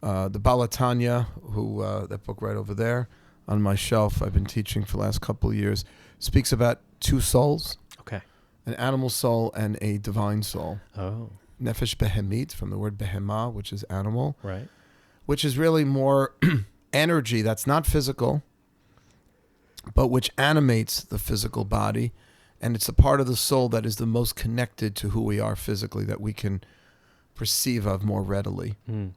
The Balatanya, who that book right over there on my shelf, I've been teaching for the last couple of years, speaks about two souls. Okay. An animal soul and a divine soul. Oh. Nefesh behemit, from the word behema, which is animal. Right. Which is really more energy that's not physical, but which animates the physical body. And it's the part of the soul that is the most connected to who we are physically, that we can perceive of more readily. Mm.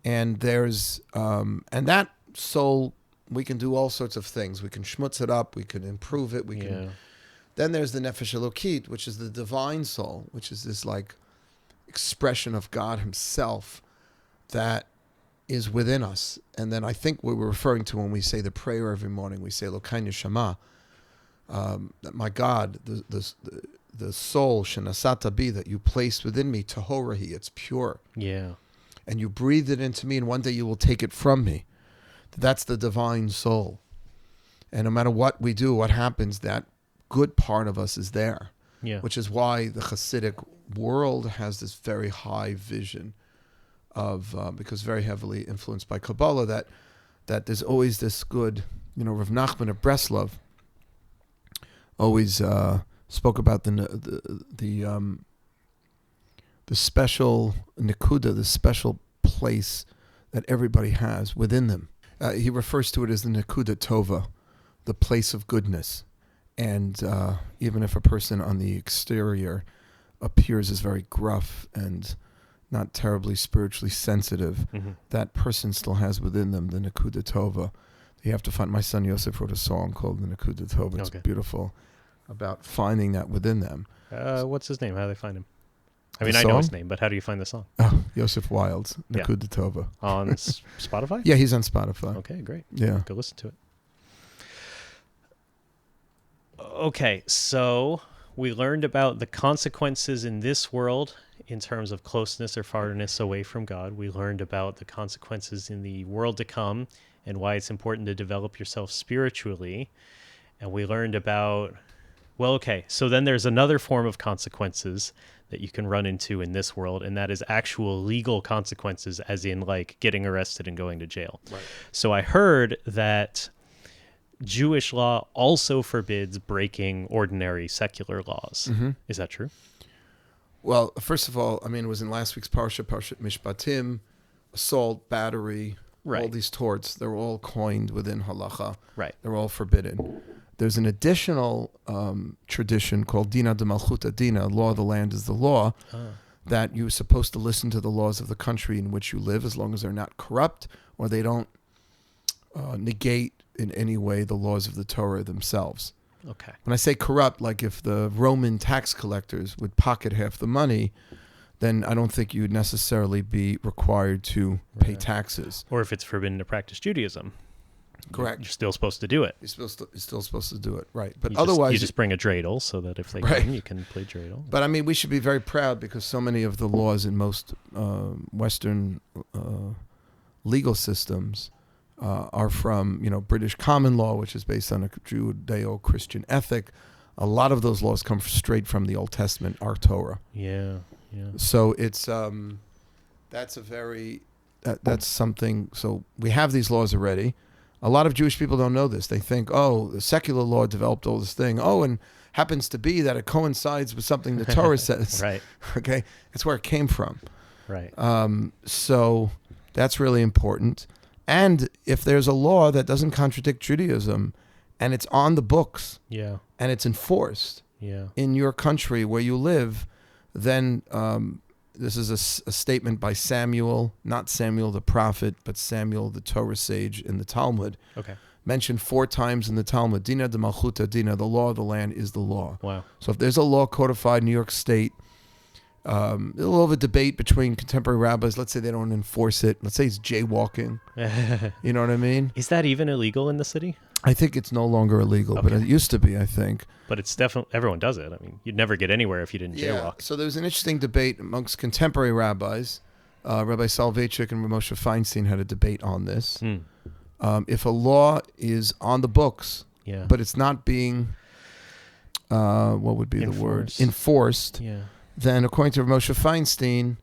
And there's, and that soul, we can do all sorts of things. We can schmutz it up, we can improve it, we can. Then there's the Nefesh Elokit, which is the divine soul, which is this like expression of God himself that is within us. And then I think what we're referring to when we say the prayer every morning, we say Elokai Neshama, that my God, the soul, Shenasata Bi, that you placed within me, Tahorahi, it's pure. Yeah. And you breathed it into me, and one day you will take it from me. That's the divine soul. And no matter what we do, what happens, that good part of us is there. Yeah. Which is why the Hasidic world has this very high vision of, because very heavily influenced by Kabbalah, that there's always this good, Rav Nachman of Breslov always spoke about the special nekuda, the special place that everybody has within them. He refers to it as the nekuda tova, the place of goodness. And even if a person on the exterior appears as very gruff and not terribly spiritually sensitive, that person still has within them the nekuda tova. You have to find. My son Yosef wrote a song called the Nekuda Tova. It's beautiful, about finding that within them. What's his name? How do they find him? I mean, I know his name, but how do you find the song? Oh, Yosef Wilde's Nekuda Tova. On Spotify? Yeah, he's on Spotify. Okay, great. Yeah. Go listen to it. Okay, so we learned about the consequences in this world in terms of closeness or farness away from God. We learned about the consequences in the world to come and why it's important to develop yourself spiritually. And we learned about, so then there's another form of consequences that you can run into in this world, and that is actual legal consequences, as in like getting arrested and going to jail. Right. So I heard that Jewish law also forbids breaking ordinary secular laws. Mm-hmm. Is that true? Well, first of all, I mean, it was in last week's Parshat Mishpatim, assault, battery, all these torts, they're all coined within halacha. Right. They're all forbidden. There's an additional tradition called Dina de Malchuta Dina, law of the land is the law, that you're supposed to listen to the laws of the country in which you live as long as they're not corrupt or they don't negate in any way the laws of the Torah themselves. Okay. When I say corrupt, like if the Roman tax collectors would pocket half the money, then I don't think you'd necessarily be required to pay taxes. Or if it's forbidden to practice Judaism. Correct. You're still supposed to do it. You're still supposed to do it, right. But you just bring a dreidel so that if they come, you can play dreidel. But I mean, we should be very proud because so many of the laws in most Western legal systems are from, British common law, which is based on a Judeo-Christian ethic. A lot of those laws come straight from the Old Testament, our Torah. Yeah. So it's that's something. So we have these laws already. A lot of Jewish people don't know this. They think, the secular law developed all this thing. And happens to be that it coincides with something the Torah says. Right. Okay, that's where it came from. Right. So that's really important. And if there's a law that doesn't contradict Judaism, and it's on the books, and it's enforced, in your country where you live, then this is a statement by Samuel, not Samuel the prophet, but Samuel the Torah sage in the Talmud. Okay. Mentioned 4 times in the Talmud. Dina de Malchuta Dina, the law of the land is the law. Wow. So if there's a law codified in New York State, a little of a debate between contemporary rabbis. Let's say they don't enforce it. Let's say it's jaywalking. You know what I mean? Is that even illegal in the city? I think it's no longer illegal, but it used to be, I think. But it's definitely, everyone does it. I mean, you'd never get anywhere if you didn't jaywalk. So there was an interesting debate amongst contemporary rabbis Rabbi Soloveitchik and Moshe Feinstein had a debate on this. Hmm. If a law is on the books, Yeah. but it's not being, what would be the word? Enforced. Yeah. Then according to Moshe Feinstein,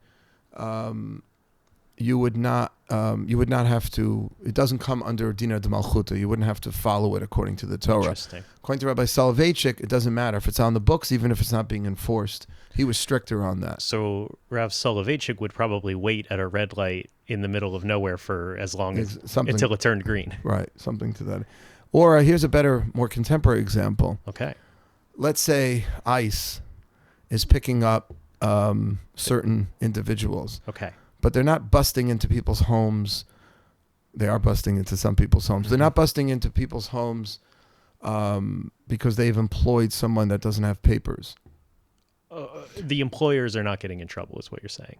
you would not have to, it doesn't come under Dina de Malchuta. You wouldn't have to follow it according to the Torah. Interesting. According to Rabbi Soloveitchik, it doesn't matter if it's on the books, even if it's not being enforced. He was stricter on that. So Rav Soloveitchik would probably wait at a red light in the middle of nowhere for as long as until it turned green. Right, something to that. Or here's a better, more contemporary example. Okay. Let's say ICE is picking up certain individuals. Okay. But they're not busting into people's homes. They are busting into some people's homes. They're not busting into people's homes because they've employed someone that doesn't have papers. The employers are not getting in trouble, is what you're saying.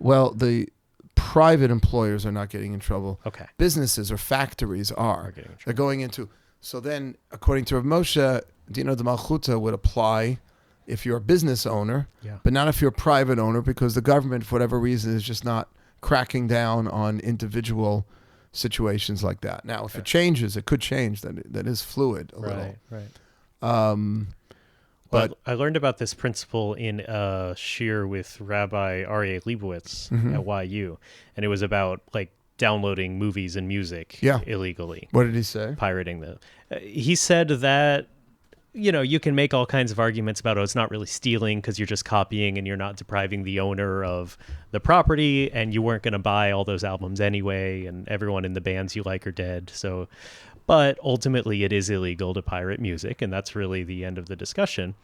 Well, the private employers are not getting in trouble. Okay. Businesses or factories are. Getting in trouble. They're going into. So then, according to Rav Moshe, Dino de Malchuta would apply if you're a business owner, but not if you're a private owner, because the government, for whatever reason, is just not cracking down on individual situations like that. Now, if it changes, it could change. That is fluid a little. Right. But I learned about this principle in a shir with Rabbi Aryeh Leibowitz at YU, and it was about like downloading movies and music illegally. What did he say? Pirating them. He said that, you can make all kinds of arguments about, it's not really stealing because you're just copying and you're not depriving the owner of the property, and you weren't going to buy all those albums anyway, and everyone in the bands you like are dead. So, but ultimately it is illegal to pirate music, and that's really the end of the discussion.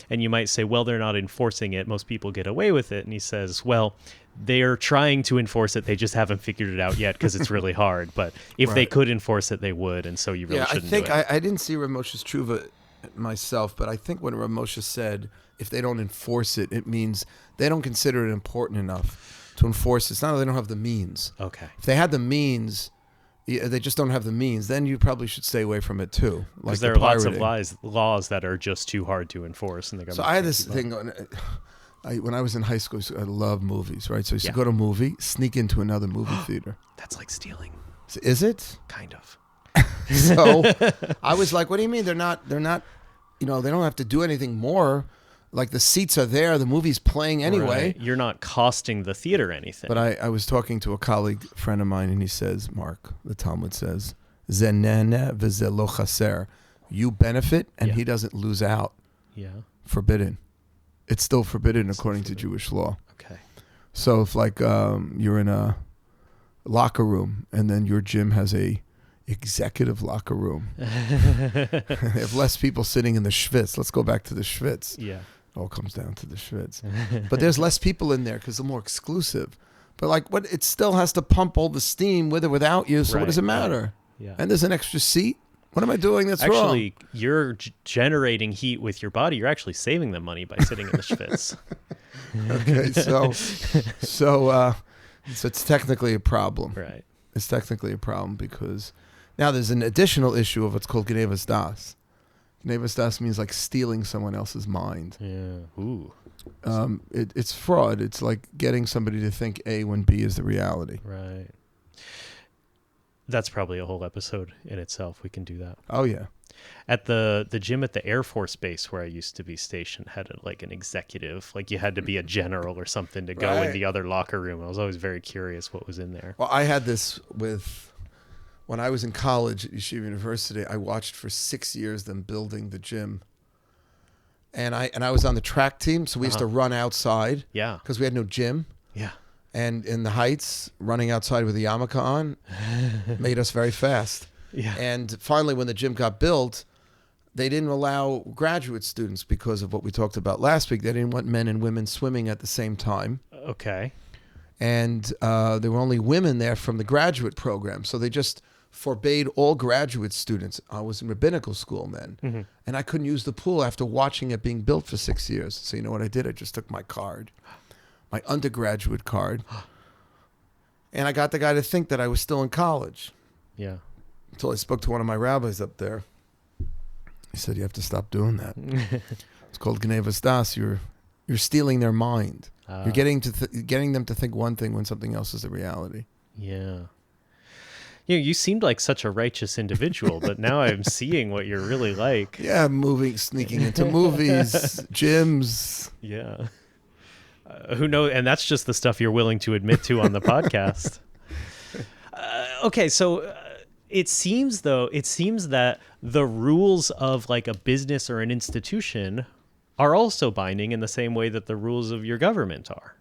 And you might say, well, they're not enforcing it. Most people get away with it. And he says, well, they're trying to enforce it. They just haven't figured it out yet because it's really hard. But if they could enforce it, they would. And so you really shouldn't do it. I didn't see Rav Moshe's tshuva myself, but I think when Rav Moshe said, if they don't enforce it, it means they don't consider it important enough to enforce it. It's not that they don't have the means. Okay. If they had the means, they just don't have the means, then you probably should stay away from it too. Because there are lots of laws that are just too hard to enforce. And the government. So I had this thing going. When I was in high school, I love movies, right? So I used to go to a movie, sneak into another movie theater. That's like stealing. Is it? Kind of. So I was like, what do you mean? They're not, they don't have to do anything more. Like the seats are there, the movie's playing anyway. Right. You're not costing the theater anything. But I was talking to a colleague, friend of mine, and he says, Mark, the Talmud says, Zenene v'ze lo chaser. You benefit and he doesn't lose out. Yeah. Forbidden. It's still forbidden according to Jewish law. Okay. So if like you're in a locker room and then your gym has a executive locker room. They have less people sitting in the schwitz. Let's go back to the schwitz. Yeah. It all comes down to the schwitz. But there's less people in there because they're more exclusive. But like, what? It still has to pump all the steam with or without you. So what does it matter? Yeah. And there's an extra seat. What am I doing that's wrong? Actually, you're generating heat with your body. You're actually saving them money by sitting in the schwitz. Okay, so it's technically a problem. Right. It's technically a problem because now there's an additional issue of what's called Gnevas Das. Gnevas Das means like stealing someone else's mind. Yeah. Ooh. It's fraud. It's like getting somebody to think A when B is the reality. Right. That's probably a whole episode in itself. We can do that. Oh, yeah. At the gym at the Air Force Base where I used to be stationed had like an executive. Like you had to be a general or something to go in the other locker room. I was always very curious what was in there. Well, I had this when I was in college at Yeshiva University. I watched for 6 years them building the gym. And I was on the track team, so we used to run outside. Yeah. Because we had no gym. Yeah. And in the heights, running outside with the yarmulke on made us very fast. Yeah. And finally, when the gym got built, they didn't allow graduate students because of what we talked about last week. They didn't want men and women swimming at the same time. Okay. And there were only women there from the graduate program. So they just forbade all graduate students. I was in rabbinical school then. And I couldn't use the pool after watching it being built for 6 years. So you know what I did? I just took my card. My undergraduate card, and I got the guy to think that I was still in college. Yeah. Until I spoke to one of my rabbis up there. He said, "You have to stop doing that. It's called Gnevas Das. You're stealing their mind." You're getting them to think one thing when something else is the reality. Yeah. You seemed like such a righteous individual, but now I'm seeing what you're really like. Yeah, sneaking into movies, gyms. Yeah. Who knows? And that's just the stuff you're willing to admit to on the podcast. Okay, so it seems that the rules of like a business or an institution are also binding in the same way that the rules of your government are.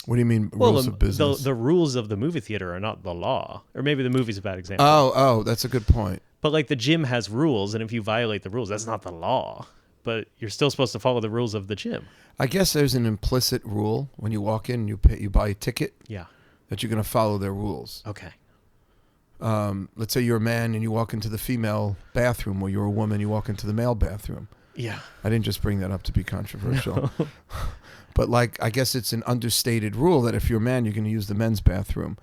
What do you mean rules of business? The rules of the movie theater are not the law. Or maybe the movie's a bad example. Oh, that's a good point. But like the gym has rules, and if you violate the rules, that's not the law. But you're still supposed to follow the rules of the gym. I guess there's an implicit rule when you walk in, you buy a ticket. Yeah. That you're going to follow their rules. Okay. Let's say you're a man and you walk into the female bathroom, or you're a woman, you walk into the male bathroom. Yeah. I didn't just bring that up to be controversial. But like, I guess it's an understated rule that if you're a man, you're going to use the men's bathroom.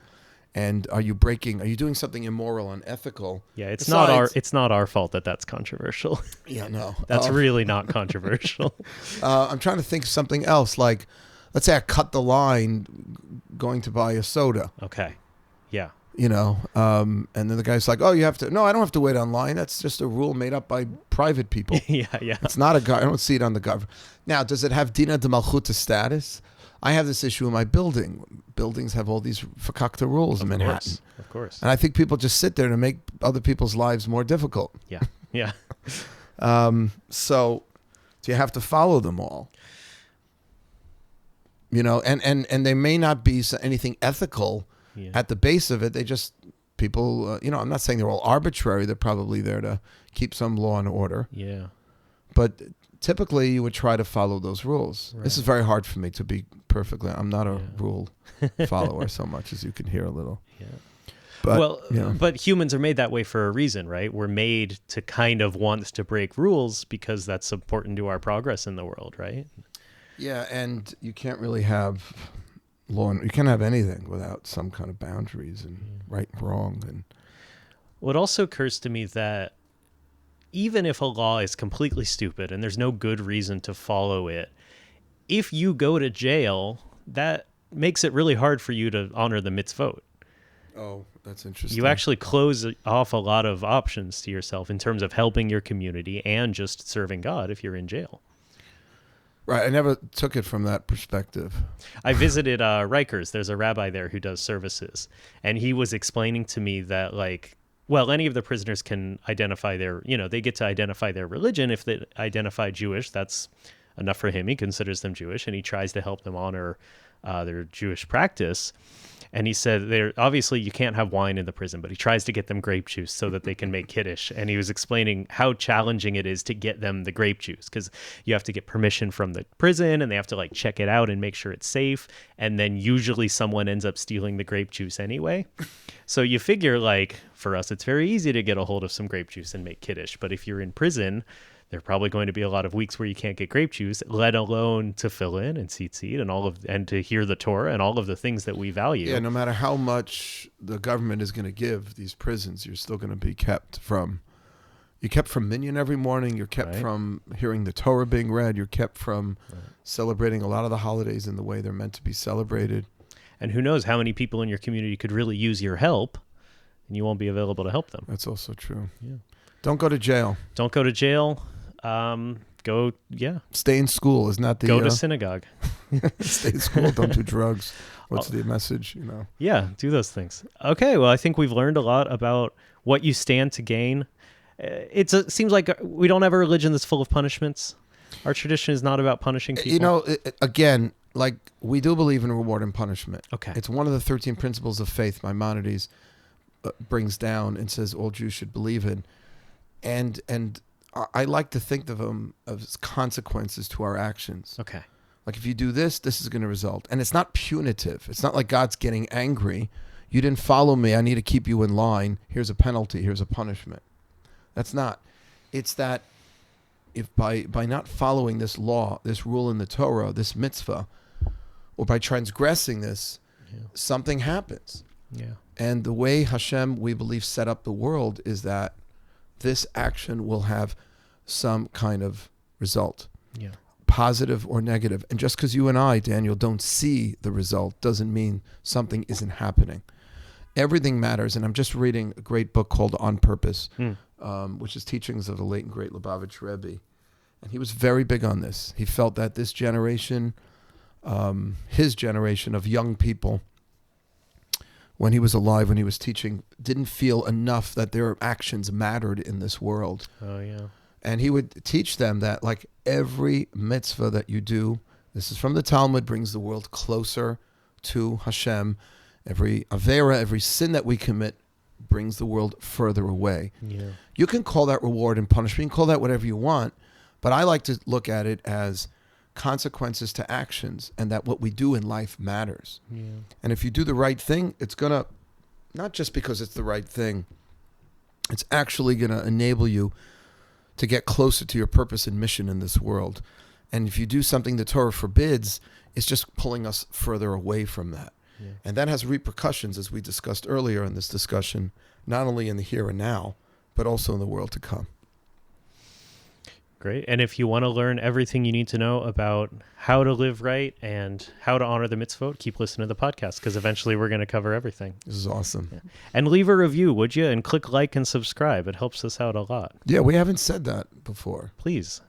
And are you doing something immoral, unethical? Yeah, it's not our fault that that's controversial. Yeah, no. That's really not controversial. I'm trying to think of something else. Like, let's say I cut the line going to buy a soda. Okay. Yeah. And then the guy's like, "Oh, you have to." No, I don't have to wait online. That's just a rule made up by private people. Yeah. It's not I don't see it on the government. Now, does it have Dina de Malchuta status? I have this issue in my building. Buildings have all these fakakta rules in Manhattan. Of course. And I think people just sit there to make other people's lives more difficult. Yeah. Yeah. So you have to follow them all. And they may not be anything ethical at the base of it. They just, people, I'm not saying they're all arbitrary. They're probably there to keep some law and order. Yeah. But typically you would try to follow those rules. Right. This is very hard for me to be I'm not a rule follower so much, as you can hear a little. Yeah. But, but humans are made that way for a reason, right? We're made to kind of want to break rules because that's important to our progress in the world, right? Yeah, and you can't really have you can't have anything without some kind of boundaries and right and wrong. And it also occurs to me that even if a law is completely stupid and there's no good reason to follow it, if you go to jail, that makes it really hard for you to honor the mitzvot. Oh, that's interesting. You actually close off a lot of options to yourself in terms of helping your community and just serving God if you're in jail. Right. I never took it from that perspective. I visited Rikers. There's a rabbi there who does services. And he was explaining to me that, any of the prisoners can identify they get to identify their religion. If they identify Jewish, that's enough for him. He considers them Jewish, and he tries to help them honor their Jewish practice. And he said, obviously you can't have wine in the prison, but he tries to get them grape juice so that they can make Kiddush. And he was explaining how challenging it is to get them the grape juice, because you have to get permission from the prison, and they have to check it out and make sure it's safe. And then usually someone ends up stealing the grape juice anyway. So you figure, for us, it's very easy to get a hold of some grape juice and make Kiddush. But if you're in prison, there are probably going to be a lot of weeks where you can't get grape juice, let alone to fill in and tzitzit and to hear the Torah and all of the things that we value. Yeah, no matter how much the government is going to give these prisons, you're still going to be kept from minyan every morning. You're kept from hearing the Torah being read. You're kept from celebrating a lot of the holidays in the way they're meant to be celebrated. And who knows how many people in your community could really use your help, and you won't be available to help them. That's also true. Yeah. Don't go to jail. Don't go to jail. Stay in school is not the... Go to synagogue. Stay in school. Don't do drugs. What's the message, Yeah, do those things. Okay, well, I think we've learned a lot about what you stand to gain. It seems like we don't have a religion that's full of punishments. Our tradition is not about punishing people. Again, we do believe in reward and punishment. Okay. It's one of the 13 principles of faith Maimonides brings down and says all Jews should believe in. And I like to think of them as consequences to our actions. Okay. If you do this, this is going to result. And it's not punitive. It's not like God's getting angry. You didn't follow me. I need to keep you in line. Here's a penalty. Here's a punishment. That's not. It's that if by not following this law, this rule in the Torah, this mitzvah, or by transgressing this, something happens. Yeah. And the way Hashem, we believe, set up the world is that this action will have some kind of result. Yeah. positive or negative. And just because you and I, Daniel, don't see the result doesn't mean something isn't happening. Everything matters. And I'm just reading a great book called On Purpose, which is teachings of the late and great Lubavitch Rabbi. And he was very big on this. He felt that this generation, his generation of young people, when he was alive, when he was teaching, didn't feel enough that their actions mattered in this world. Oh, yeah. And he would teach them that, like, every mitzvah that you do, this is from the Talmud, brings the world closer to Hashem. Every avera, every sin that we commit brings the world further away. Yeah. You can call that reward and punishment. You can call that whatever you want. But I like to look at it as consequences to actions, and that what we do in life matters. Yeah. And if you do the right thing, it's going to, not just because it's the right thing, it's actually going to enable you to get closer to your purpose and mission in this world. And if you do something the Torah forbids, it's just pulling us further away from that. Yeah. And that has repercussions, as we discussed earlier in this discussion, not only in the here and now, but also in the world to come. Great. And if you want to learn everything you need to know about how to live right and how to honor the mitzvot, keep listening to the podcast, because eventually we're going to cover everything. This is awesome. Yeah. And leave a review, would you? And click like and subscribe. It helps us out a lot. Yeah, we haven't said that before. Please.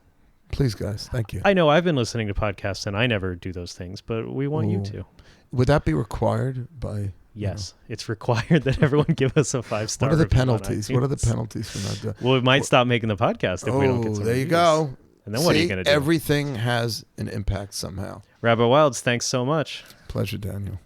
Please, guys. Thank you. I know I've been listening to podcasts and I never do those things, but we want you to. Would that be required by... Yes, it's required that everyone give us a 5-star. What are the review on penalties? iTunes. What are the penalties for not doing? Well, we might stop making the podcast if we don't get some there you reviews. go. And then what are you going to do? Everything has an impact somehow. Rabbi Wilds, thanks so much. Pleasure, Daniel.